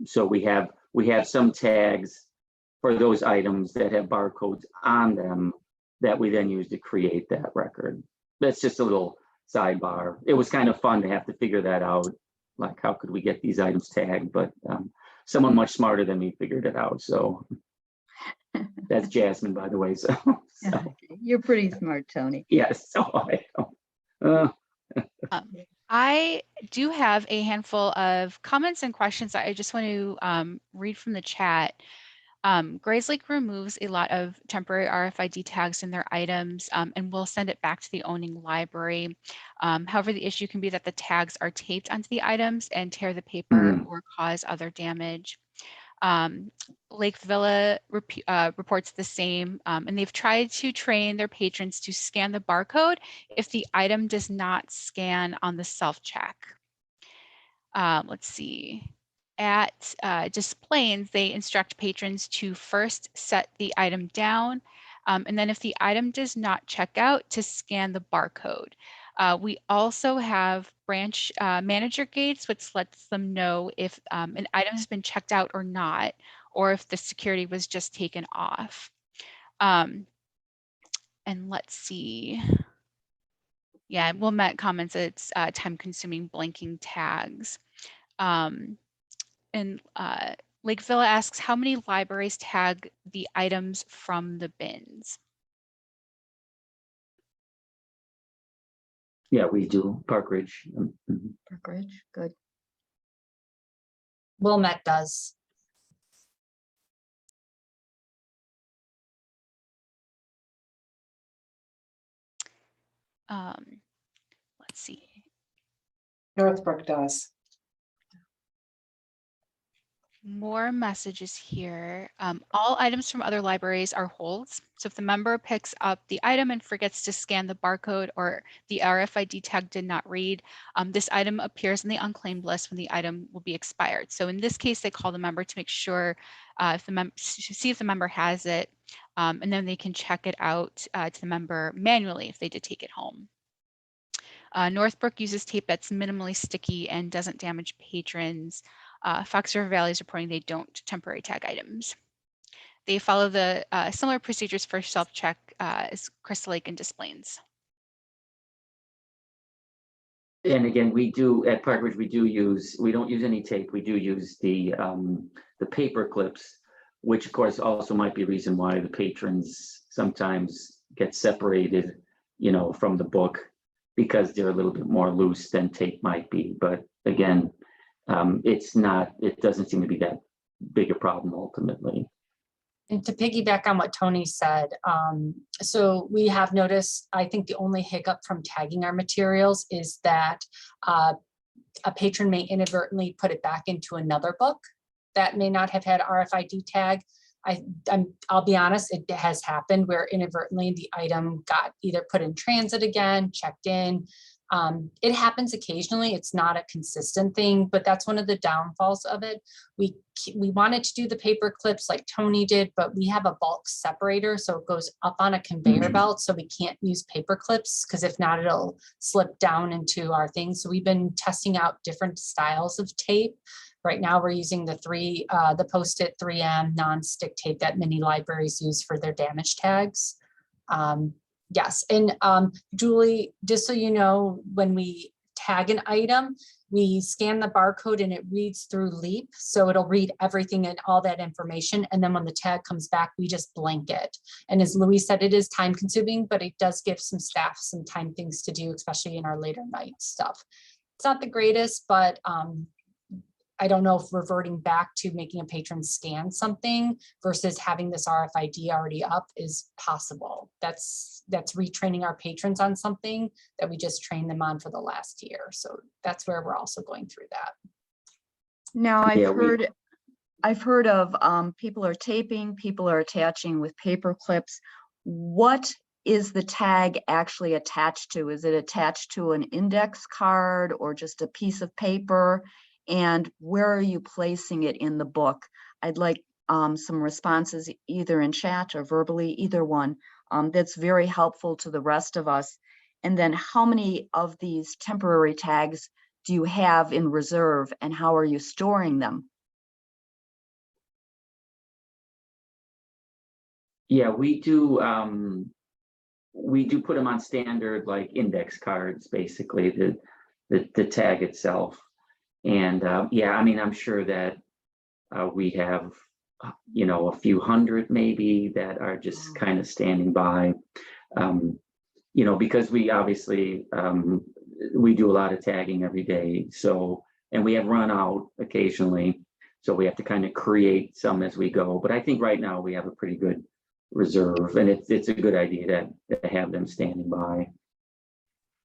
So we have some tags for those items that have barcodes on them that we then use to create that record. That's just a little sidebar. It was kind of fun to have to figure that out. Like, how could we get these items tagged? But someone much smarter than me figured it out. So that's Jasmine, by the way. So You're pretty smart, Tony. yes. So I do have a handful of comments and questions that I just want to read from the chat. Gray's Lake removes a lot of temporary RFID tags in their items and will send it back to the owning library. However, the issue can be that the tags are taped onto the items and tear the paper or cause other damage. Lake Villa reports the same, and they've tried to train their patrons to scan the barcode if the item does not scan on the self-check. Let's see. At Displays, they instruct patrons to first set the item down, and then if the item does not check out, to scan the barcode. We also have branch manager gates, which lets them know if an item has been checked out or not, or if the security was just taken off. And let's see. Yeah, Wilmette comments that it's time-consuming blanking tags. And Lakeville asks, how many libraries tag the items from the bins? yeah, we do. Park Ridge. Park Ridge, good. Wilmette does. Let's see. Northbrook does. More messages here. All items from other libraries are holds. So if the member picks up the item and forgets to scan the barcode or the RFID tag did not read, this item appears in the unclaimed list when the item will be expired. So in this case, they call the member to make sure if the see if the member has it, and then they can check it out to the member manually if they did take it home. Northbrook uses tape that's minimally sticky and doesn't damage patrons. Fox River Valley is reporting they don't temporary tag items. They follow the similar procedures for self-check as Crystal Lake and Displays. And again, we do at Park Ridge, we don't use any tape. We do use the paper clips, which of course also might be a reason why the patrons sometimes get separated, you know, from the book, because they're a little bit more loose than tape might be. But again, it doesn't seem to be that big a problem ultimately. And to piggyback on what Tony said, so we have noticed, I think the only hiccup from tagging our materials is that a patron may inadvertently put it back into another book that may not have had RFID tag. I'll be honest, it has happened where inadvertently the item got either put in transit again, checked in. It happens occasionally. It's not a consistent thing, but that's one of the downfalls of it. We wanted to do the paper clips like Tony did, but we have a bulk separator, so it goes up on a conveyor belt, so we can't use paper clips because if not, it'll slip down into our thing. So we've been testing out different styles of tape. Right now, we're using the Post-it 3M non-stick tape that many libraries use for their damage tags. Yes, and Julie, just so you know, when we tag an item, we scan the barcode and it reads through Leap. So it'll read everything and all that information. And then when the tag comes back, we just blank it. And as Louise said, it is time consuming, but it does give some staff some time things to do, especially in our later night stuff. It's not the greatest, but I don't know if reverting back to making a patron scan something versus having this RFID already up is possible. That's retraining our patrons on something that we just trained them on for the last year. So that's where we're also going through that. Now I've heard of people are taping, people are attaching with paper clips. What is the tag actually attached to? Is it attached to an index card or just a piece of paper? And where are you placing it in the book? I'd like some responses either in chat or verbally, either one. That's very helpful to the rest of us. And then how many of these temporary tags do you have in reserve and how are you storing them? Yeah, we do put them on standard like index cards, basically the tag itself. And yeah, I mean, I'm sure that we have, you know, a few hundred maybe that are just kind of standing by, you know, because we obviously, we do a lot of tagging every day. So, and we have run out occasionally. So we have to kind of create some as we go. But I think right now we have a pretty good reserve, and it's a good idea to have them standing by.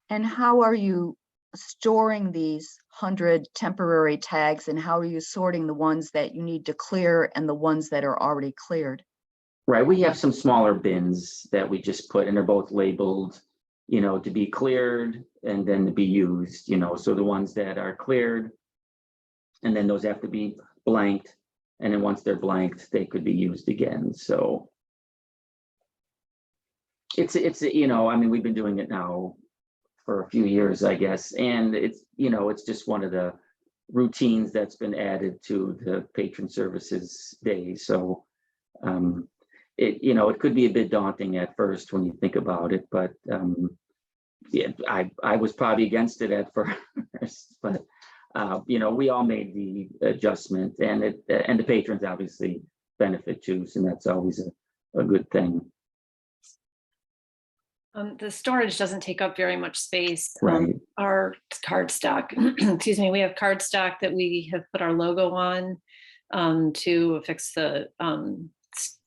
And how are you storing these 100 temporary tags, and how are you sorting the ones that you need to clear and the ones that are already cleared? Right, we have some smaller bins that we just put, and they're both labeled, you know, to be cleared and then to be used, you know, so the ones that are cleared, and then those have to be blanked, and then once they're blanked, they could be used again. So it's you know, I mean, we've been doing it now for a few years, I guess, and it's, you know, it's just one of the routines that's been added to the patron services day. So it, you know, it could be a bit daunting at first when you think about it, but yeah, I was probably against it at first, but you know, we all made the adjustment, and the patrons obviously benefit too, so that's always a good thing. The storage doesn't take up very much space. Right. Our card stock, excuse me, we have card stock that we have put our logo on to affix the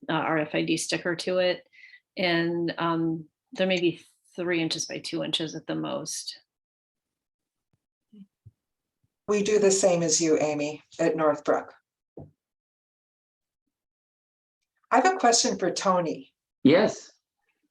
RFID sticker to it. And there may be 3 inches by 2 inches at the most. We do the same as you, Amy, at Northbrook. I have a question for Tony. Yes.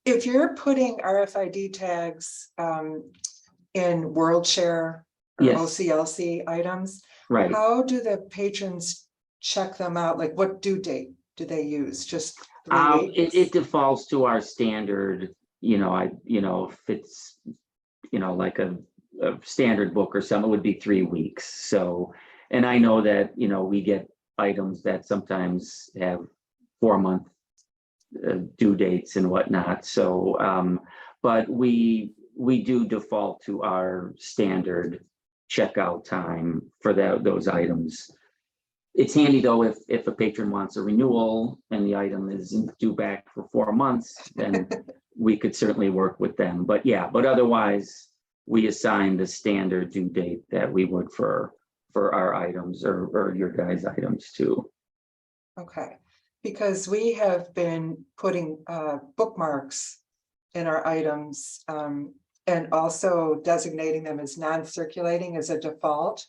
If you're putting RFID tags in WorldShare or Yes. OCLC items, Right. how do the patrons check them out? Like, what due date do they use? Just 3 weeks? It defaults to our standard, you know, if it's, you know, like a standard book or something, it would be 3 weeks. So, and I know that, you know, we get items that sometimes have 4-month due dates and whatnot. So, but we do default to our standard checkout time for those items. It's handy though if a patron wants a renewal and the item isn't due back for 4 months, then we could certainly work with them. But yeah, but otherwise we assign the standard due date that we would for our items or your guys' items too. Okay, because we have been putting bookmarks in our items and also designating them as non-circulating as a default,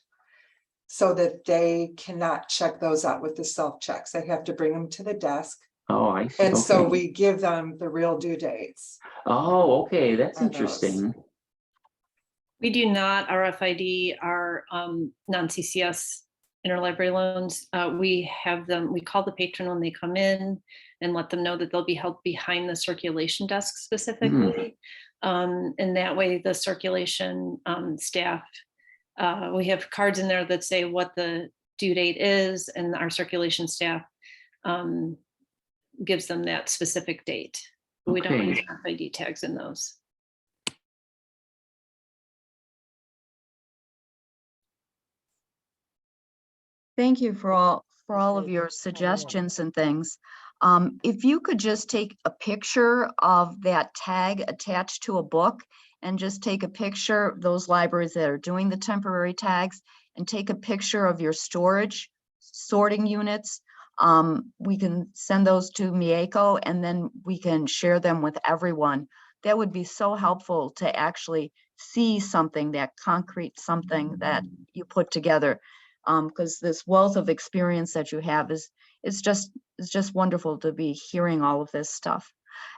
so that they cannot check those out with the self-checks. They have to bring them to the desk. Oh, I see. And so Okay. we give them the real due dates. Oh, okay, that's on those. interesting. We do not RFID our non-CCS interlibrary loans. We have them, we call the patron when they come in and let them know that they'll be held behind the circulation desk specifically. And that way the circulation staff, we have cards in there that say what the due date is, and our circulation staff gives them that specific date. We don't use RFID tags in those. Thank you for all of your suggestions and things. If you could just take a picture of that tag attached to a book and just take a picture, those libraries that are doing the temporary tags, and take a picture of your storage sorting units. We can send those to Mieko and then we can share them with everyone. That would be so helpful to actually see something, that concrete something that you put together. Because this wealth of experience that you have is just wonderful to be hearing all of this stuff.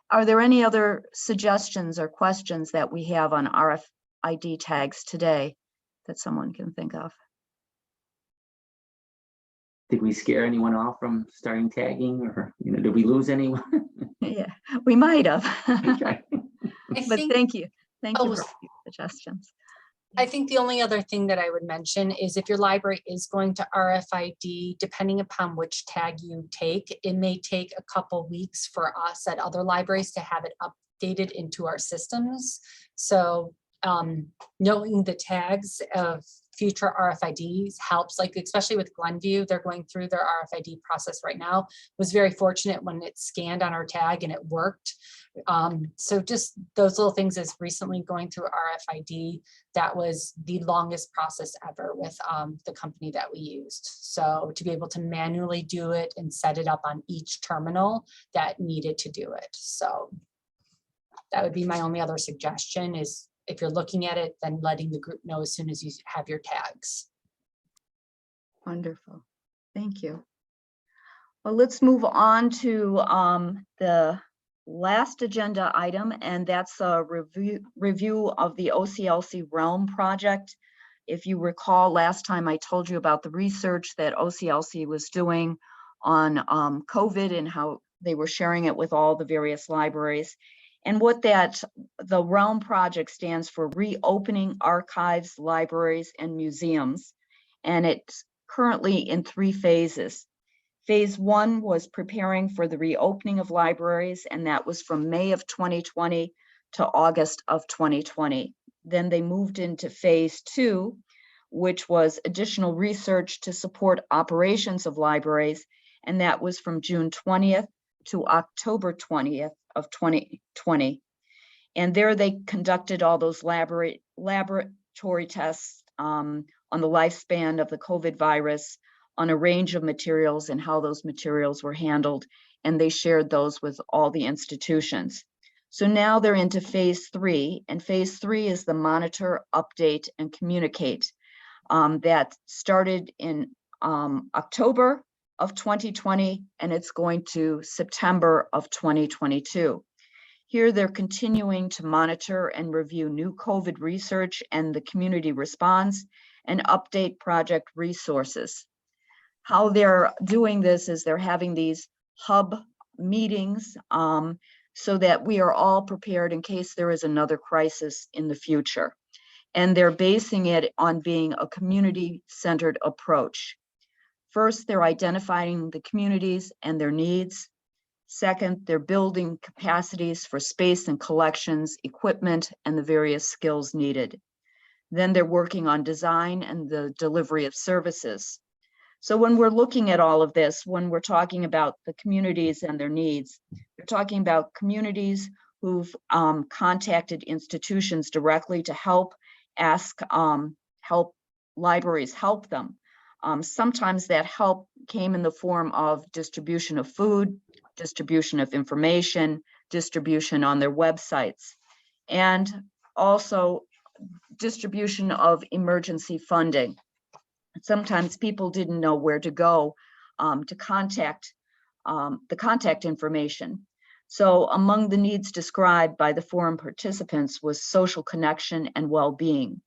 Are there any other suggestions or questions that we have on RFID tags today that someone can think of? Did we scare anyone off from starting tagging, or, you know, did we lose anyone? Yeah, we might have. Okay. But think- thank you. Thank you Oh, for your suggestions. I think the only other thing that I would mention is if your library is going to RFID, depending upon which tag you take, it may take a couple weeks for us at other libraries to have it updated into our systems. So knowing the tags of future RFIDs helps, like especially with Glenview, they're going through their RFID process right now. Was very fortunate when it scanned on our tag and it worked. So just those little things is recently going through RFID. That was the longest process ever with the company that we used. So to be able to manually do it and set it up on each terminal that needed to do it. So that would be my only other suggestion is if you're looking at it, then letting the group know as soon as you have your tags. Wonderful. Thank you. Well, let's move on to the last agenda item, and that's a review of the OCLC Realm project. If you recall, last time I told you about the research that OCLC was doing on COVID and how they were sharing it with all the various libraries. And what the Realm project stands for: Reopening Archives, Libraries, and Museums. And it's currently in 3 phases. Phase 1 was preparing for the reopening of libraries, and that was from May of 2020 to August of 2020. Then they moved into phase 2, which was additional research to support operations of libraries, and that was from June 20th to October 20th of 2020. And there they conducted all those laboratory tests on the lifespan of the COVID virus, on a range of materials and how those materials were handled, and they shared those with all the institutions. So now they're into phase 3, and phase 3 is the monitor, update, and communicate. That started in October of 2020, and it's going to September of 2022. Here they're continuing to monitor and review new COVID research and the community response, and update project resources. How they're doing this is they're having these hub meetings so that we are all prepared in case there is another crisis in the future. And they're basing it on being a community-centered approach. First, they're identifying the communities and their needs. Second, they're building capacities for space and collections, equipment, and the various skills needed. Then they're working on design and the delivery of services. So when we're looking at all of this, when we're talking about the communities and their needs, we're talking about communities who've contacted institutions directly to help libraries help them. Sometimes that help came in the form of distribution of food, distribution of information, distribution on their websites, and also distribution of emergency funding. Sometimes people didn't know where to go to contact the contact information. So among the needs described by the forum participants was social connection and well-being.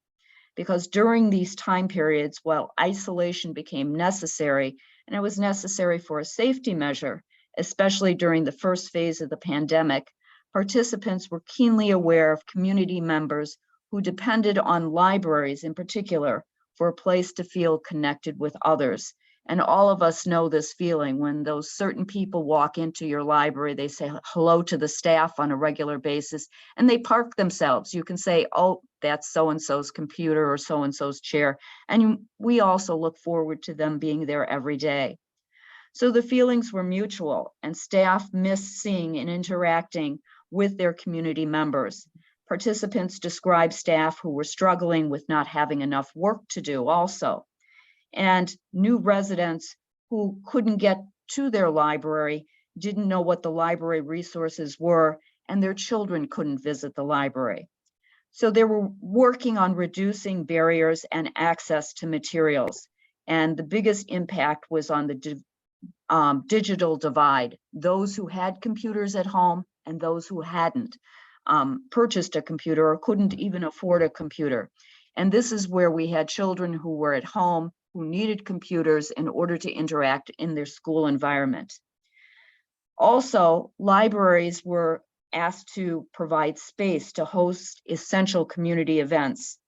Because during these time periods, while isolation became necessary, and it was necessary for a safety measure, especially during the first phase of the pandemic, participants were keenly aware of community members who depended on libraries in particular for a place to feel connected with others. And all of us know this feeling when those certain people walk into your library, they say hello to the staff on a regular basis, and they park themselves. You can say, oh, that's so-and-so's computer or so-and-so's chair. And we also look forward to them being there every day. So the feelings were mutual, and staff missed seeing and interacting with their community members. Participants described staff who were struggling with not having enough work to do also. And new residents who couldn't get to their library, didn't know what the library resources were, and their children couldn't visit the library. So they were working on reducing barriers and access to materials. And the biggest impact was on the digital divide, those who had computers at home and those who hadn't purchased a computer or couldn't even afford a computer. And this is where we had children who were at home who needed computers in order to interact in their school environment. Also, libraries were asked to provide space to host essential community events.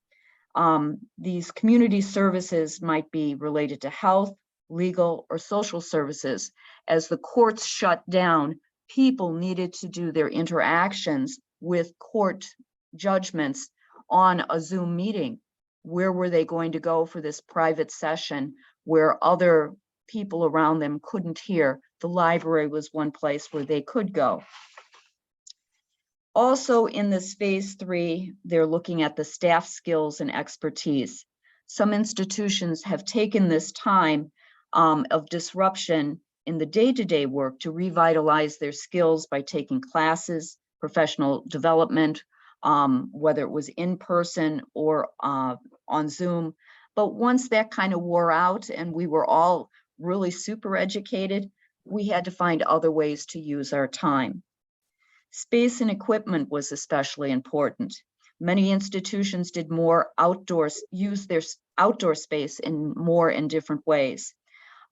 These community services might be related to health, legal, or social services. As the courts shut down, people needed to do their interactions with court judgments on a Zoom meeting. Where were they going to go for this private session where other people around them couldn't hear? The library was one place where they could go. Also in this phase 3, they're looking at the staff skills and expertise. Some institutions have taken this time of disruption in the day-to-day work to revitalize their skills by taking classes, professional development, whether it was in person or on Zoom. But once that kind of wore out and we were all really super educated, we had to find other ways to use our time. Space and equipment was especially important. Many institutions did more outdoors, use their outdoor space in more and different ways.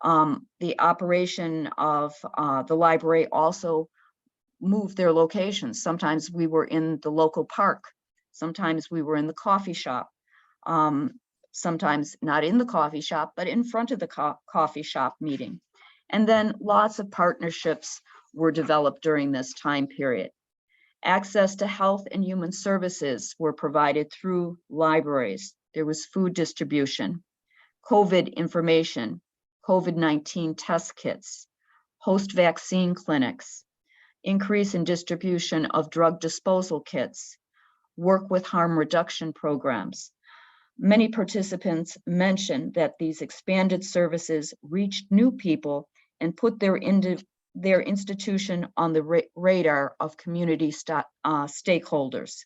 The operation of the library also moved their locations. Sometimes we were in the local park. Sometimes we were in the coffee shop. Sometimes not in the coffee shop, but in front of the coffee shop meeting. And then lots of partnerships were developed during this time period. Access to health and human services were provided through libraries. There was food distribution, COVID information, COVID-19 test kits, post-vaccine clinics, increase in distribution of drug disposal kits, work with harm reduction programs. Many participants mentioned that these expanded services reached new people and put their institution on the radar of community stakeholders.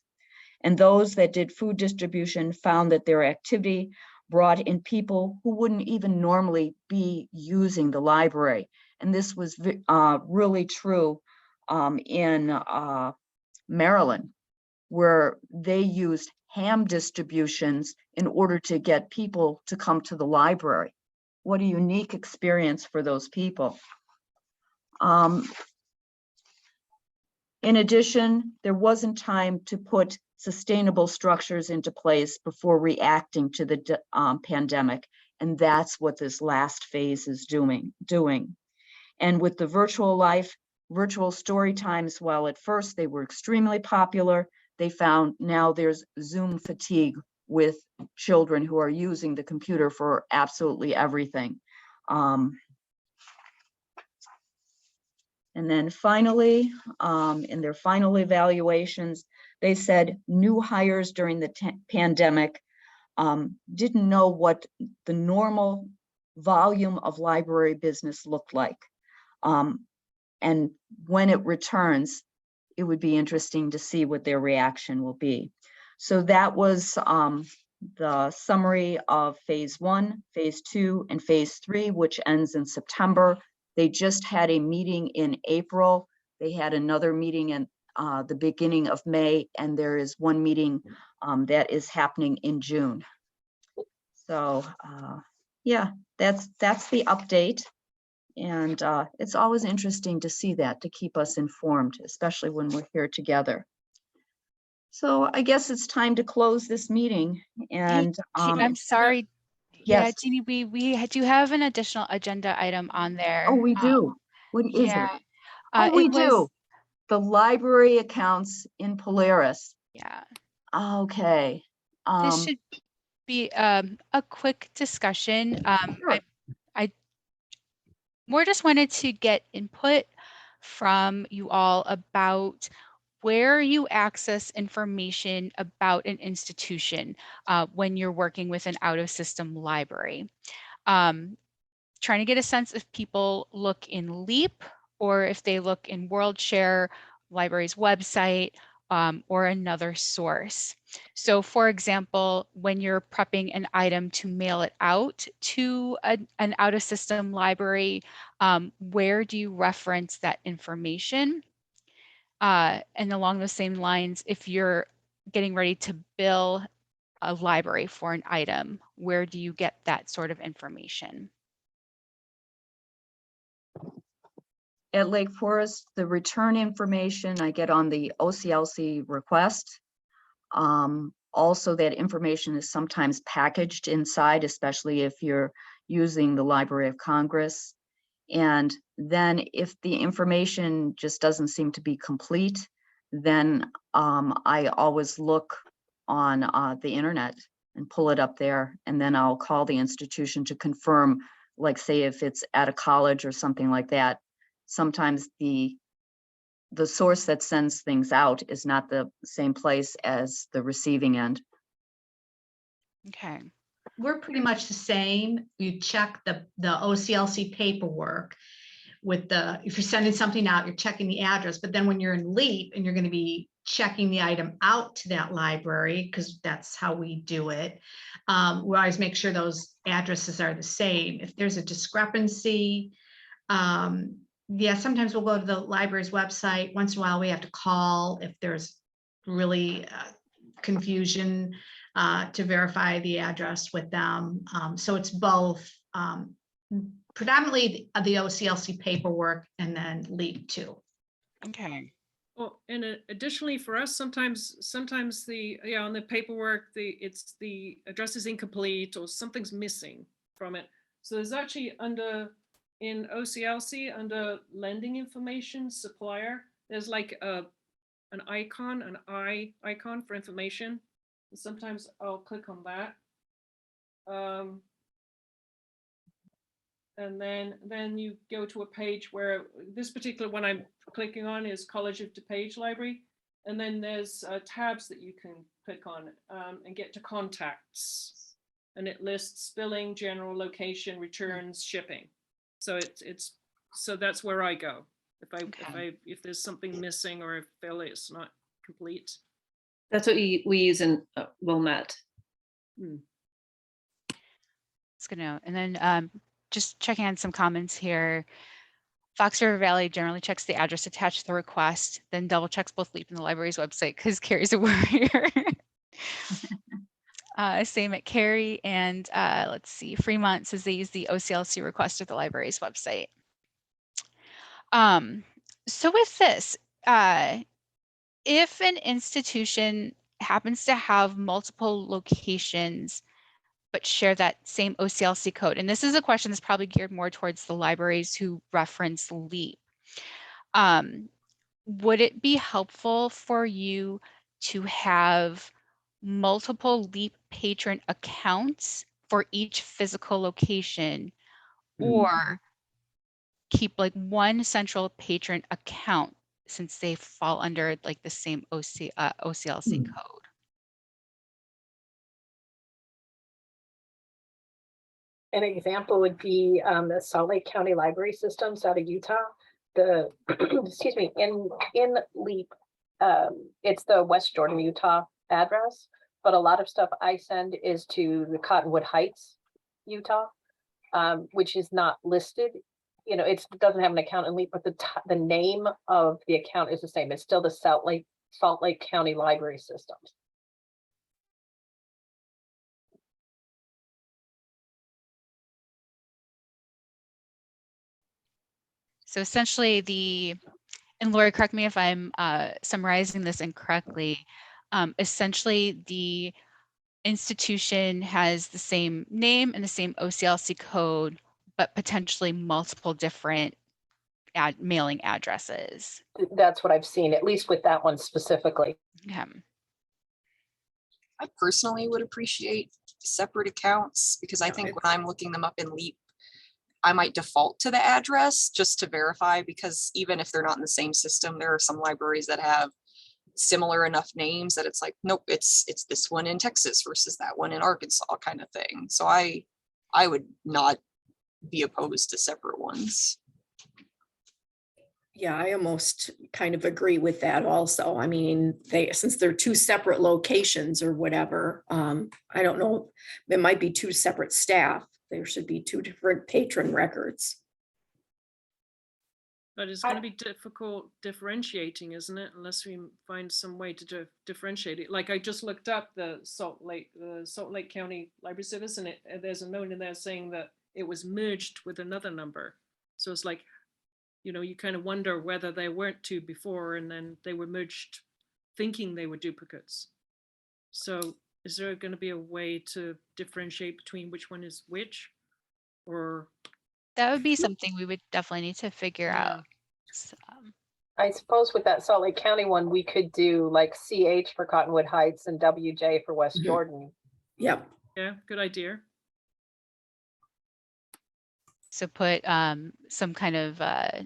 And those that did food distribution found that their activity brought in people who wouldn't even normally be using the library. And this was really true in Maryland, where they used ham distributions in order to get people to come to the library. What a unique experience for those people. In addition, there wasn't time to put sustainable structures into place before reacting to the pandemic. And that's what this last phase is doing. And with the virtual story times, while at first they were extremely popular, they found now there's Zoom fatigue with children who are using the computer for absolutely everything. And then finally, in their final evaluations, they said new hires during the pandemic didn't know what the normal volume of library business looked like. And when it returns, it would be interesting to see what their reaction will be. So that was the summary of phase 1, phase 2, and phase 3, which ends in September. They just had a meeting in April. They had another meeting in the beginning of May, and there is one meeting that is happening in June. So yeah, that's the update. And it's always interesting to see that, to keep us informed, especially when we're here together. So I guess it's time to close this meeting. And I'm sorry. Yes. Yeah, Jeannie, we do have an additional agenda item on there. Oh, we do. What is yeah. it? Oh, we It was- do. The library accounts in Polaris. Yeah. Okay. This should be a quick discussion. Sure. I more just wanted to get input from you all about where you access information about an institution when you're working with an out-of-system library. Trying to get a sense if people look in LEAP or if they look in WorldShare, library's website, or another source. So for example, when you're prepping an item to mail it out to an out-of-system library, where do you reference that information? And along those same lines, if you're getting ready to bill a library for an item, where do you get that sort of information? At Lake Forest, the return information I get on the OCLC request. Also, that information is sometimes packaged inside, especially if you're using the Library of Congress. And then if the information just doesn't seem to be complete, then I always look on the internet and pull it up there. And then I'll call the institution to confirm, like say if it's at a college or something like that. Sometimes the source that sends things out is not the same place as the receiving end. Okay. We're pretty much the same. You check the OCLC paperwork with if you're sending something out, you're checking the address, but then when you're in LEAP and you're going to be checking the item out to that library, because that's how we do it, we always make sure those addresses are the same. If there's a discrepancy, yeah, sometimes we'll go to the library's website. Once in a while, we have to call if there's really confusion to verify the address with them. So it's both predominantly the OCLC paperwork and then LEAP too. Okay. Well, and additionally for us, sometimes on the paperwork, the address is incomplete or something's missing from it. So there's actually in OCLC under lending information supplier, there's like an icon, an eye icon for information. And sometimes I'll click on that. And then you go to a page where this particular one I'm clicking on is College of DuPage Library. And then there's tabs that you can click on and get to contacts. And it lists billing, general, location, returns, shipping. So so that's where I go if there's something missing or if it's not complete. That's what we use in Wilmette. It's good to know. And then just checking on some comments here. Fox River Valley generally checks the address attached to the request, then double checks both LEAP and the library's website because Carrie's a worrier. Same at Cary, and let's see, Fremont says they use the OCLC request at the library's website. So with this, if an institution happens to have multiple locations but share that same OCLC code, and this is a question that's probably geared more towards the libraries who reference LEAP, would it be helpful for you to have multiple LEAP patron accounts for each physical location, or keep like one central patron account since they fall under like the same OCLC code? An example would be the Salt Lake County Library Systems out of Utah. Excuse me, in LEAP, it's the West Jordan, Utah address, but a lot of stuff I send is to the Cottonwood Heights, Utah, which is not listed. You know, it doesn't have an account in LEAP, but the name of the account is the same. It's still the Salt Lake County Library Systems. So essentially and Lori, correct me if I'm summarizing this incorrectly, essentially the institution has the same name and the same OCLC code, but potentially multiple different mailing addresses. That's what I've seen, at least with that one specifically. Okay. I personally would appreciate separate accounts because I think when I'm looking them up in LEAP, I might default to the address just to verify, because even if they're not in the same system, there are some libraries that have similar enough names that it's like, nope, it's this one in Texas versus that one in Arkansas kind of thing. So I would not be opposed to separate ones. Yeah, I almost kind of agree with that also. I mean, since they're two separate locations or whatever, I don't know, it might be two separate staff. There should be two different patron records. But it's going to be difficult differentiating, isn't it? Unless we find some way to differentiate it. Like I just looked up the Salt Lake County Library Service, and there's a note in there saying that it was merged with another number. So it's like, you know, you kind of wonder whether they weren't two before and then they were merged thinking they were duplicates. So is there going to be a way to differentiate between which one is which? Or That would be something we would definitely need to figure out. I suppose with that Salt Lake County one, we could do like CH for Cottonwood Heights and WJ for West Jordan. Yep. Yeah, good idea. So put some kind of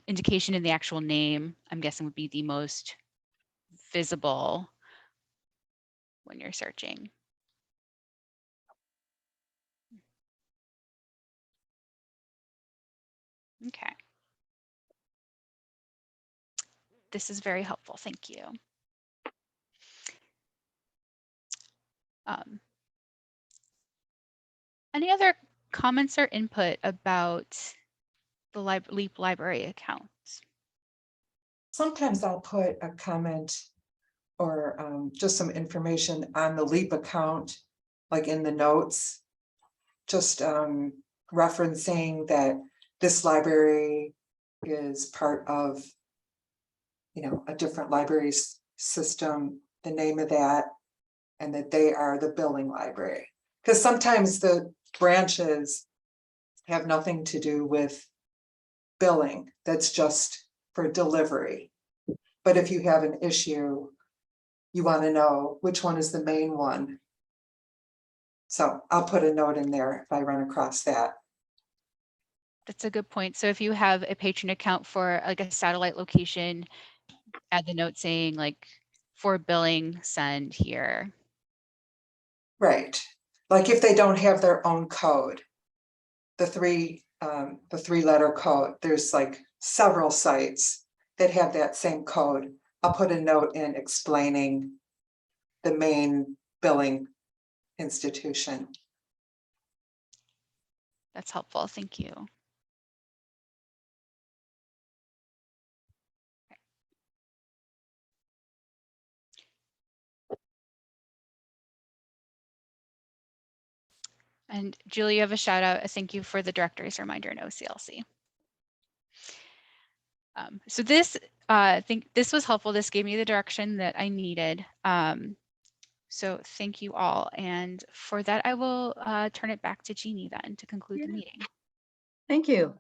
indication in the actual name, I'm guessing would be the most visible when you're searching. Okay. This is very helpful. Thank you. Any other comments or input about the LEAP library accounts? Sometimes I'll put a comment or just some information on the LEAP account, like in the notes, just referencing that this library is part of, you know, a different library system, the name of that, and that they are the billing library. Because sometimes the branches have nothing to do with billing, that's just for delivery. But if you have an issue, you want to know which one is the main one. So I'll put a note in there if I run across that. That's a good point. So if you have a patron account for like a satellite location, add the note saying like for billing, send here. Right. Like if they don't have their own code, the three letter code, there's like several sites that have that same code. I'll put a note in explaining the main billing institution. That's helpful. Thank you. And Julie, you have a shout out. A thank you for the directory's reminder in OCLC. So this, I think this was helpful. This gave me the direction that I needed. So thank you all. And for that, I will turn it back to Jeannie then to conclude the meeting. Thank you.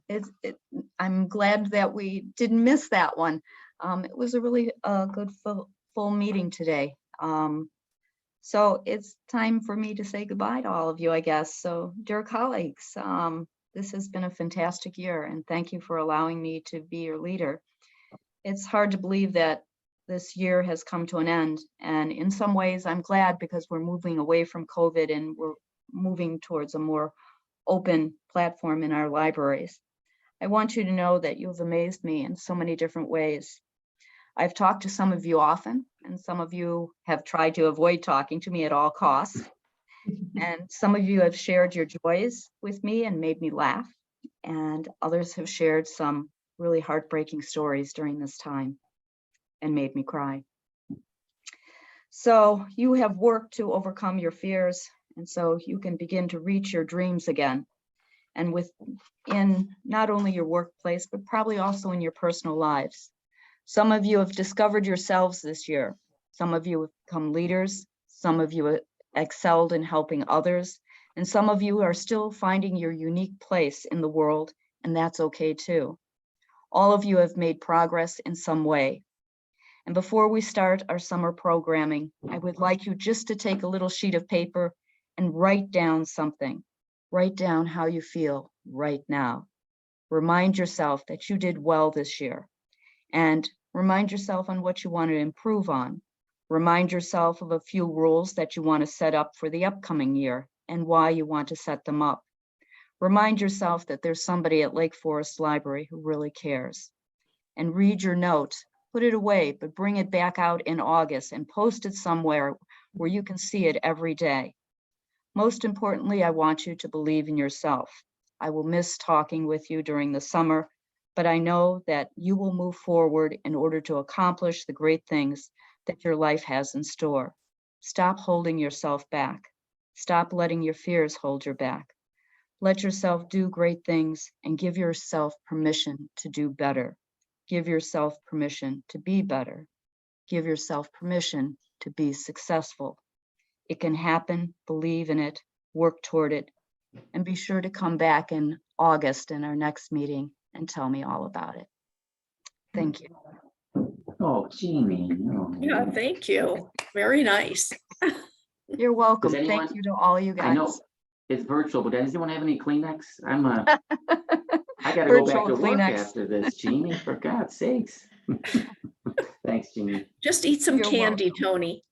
I'm glad that we didn't miss that one. It was a really good full meeting today. So it's time for me to say goodbye to all of you, I guess. So dear colleagues, this has been a fantastic year and thank you for allowing me to be your leader. It's hard to believe that this year has come to an end. And in some ways I'm glad because we're moving away from COVID and we're moving towards a more open platform in our libraries. I want you to know that you've amazed me in so many different ways. I've talked to some of you often, and some of you have tried to avoid talking to me at all costs. And some of you have shared your joys with me and made me laugh. And others have shared some really heartbreaking stories during this time and made me cry. So you have worked to overcome your fears, and so you can begin to reach your dreams again. And within not only your workplace, but probably also in your personal lives. Some of you have discovered yourselves this year. Some of you have become leaders. Some of you have excelled in helping others. And some of you are still finding your unique place in the world, and that's okay too. All of you have made progress in some way. And before we start our summer programming, I would like you just to take a little sheet of paper and write down something. Write down how you feel right now. Remind yourself that you did well this year. And remind yourself on what you want to improve on. Remind yourself of a few rules that you want to set up for the upcoming year and why you want to set them up. Remind yourself that there's somebody at Lake Forest Library who really cares. and read your note. Put it away, but bring it back out in August and post it somewhere where you can see it every day. Most importantly, I want you to believe in yourself. I will miss talking with you during the summer, but I know that you will move forward in order to accomplish the great things that your life has in store. Stop holding yourself back. Stop letting your fears hold you back. Let yourself do great things and give yourself permission to do better. Give yourself permission to be better. Give yourself permission to be successful. It can happen, believe in it, work toward it, and be sure to come back in August in our next meeting and tell me all about it. Thank you. Oh, Jeannie. Oh. Yeah, thank you. Very nice. You're welcome. Does Thank anyone- you to all you I know guys. it's virtual, but does anyone have any Kleenex? I gotta go back Virtual to work Kleenex. after this, Jeannie, for God's sakes. Thanks, Jeannie. Just eat some You're candy, welcome. Tony.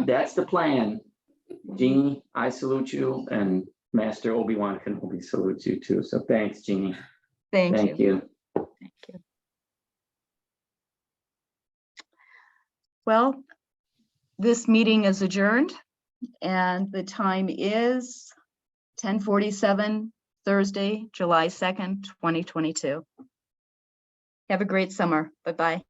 That's the plan. Jeannie, I salute you, and Master Obi-Wan Kenobi salutes you too. So thanks, Jeannie. Thank Thank you. you. Thank you. Well, this meeting is adjourned and the time is 10:47, Thursday, July 2nd, 2022. Have a great summer. Bye-bye.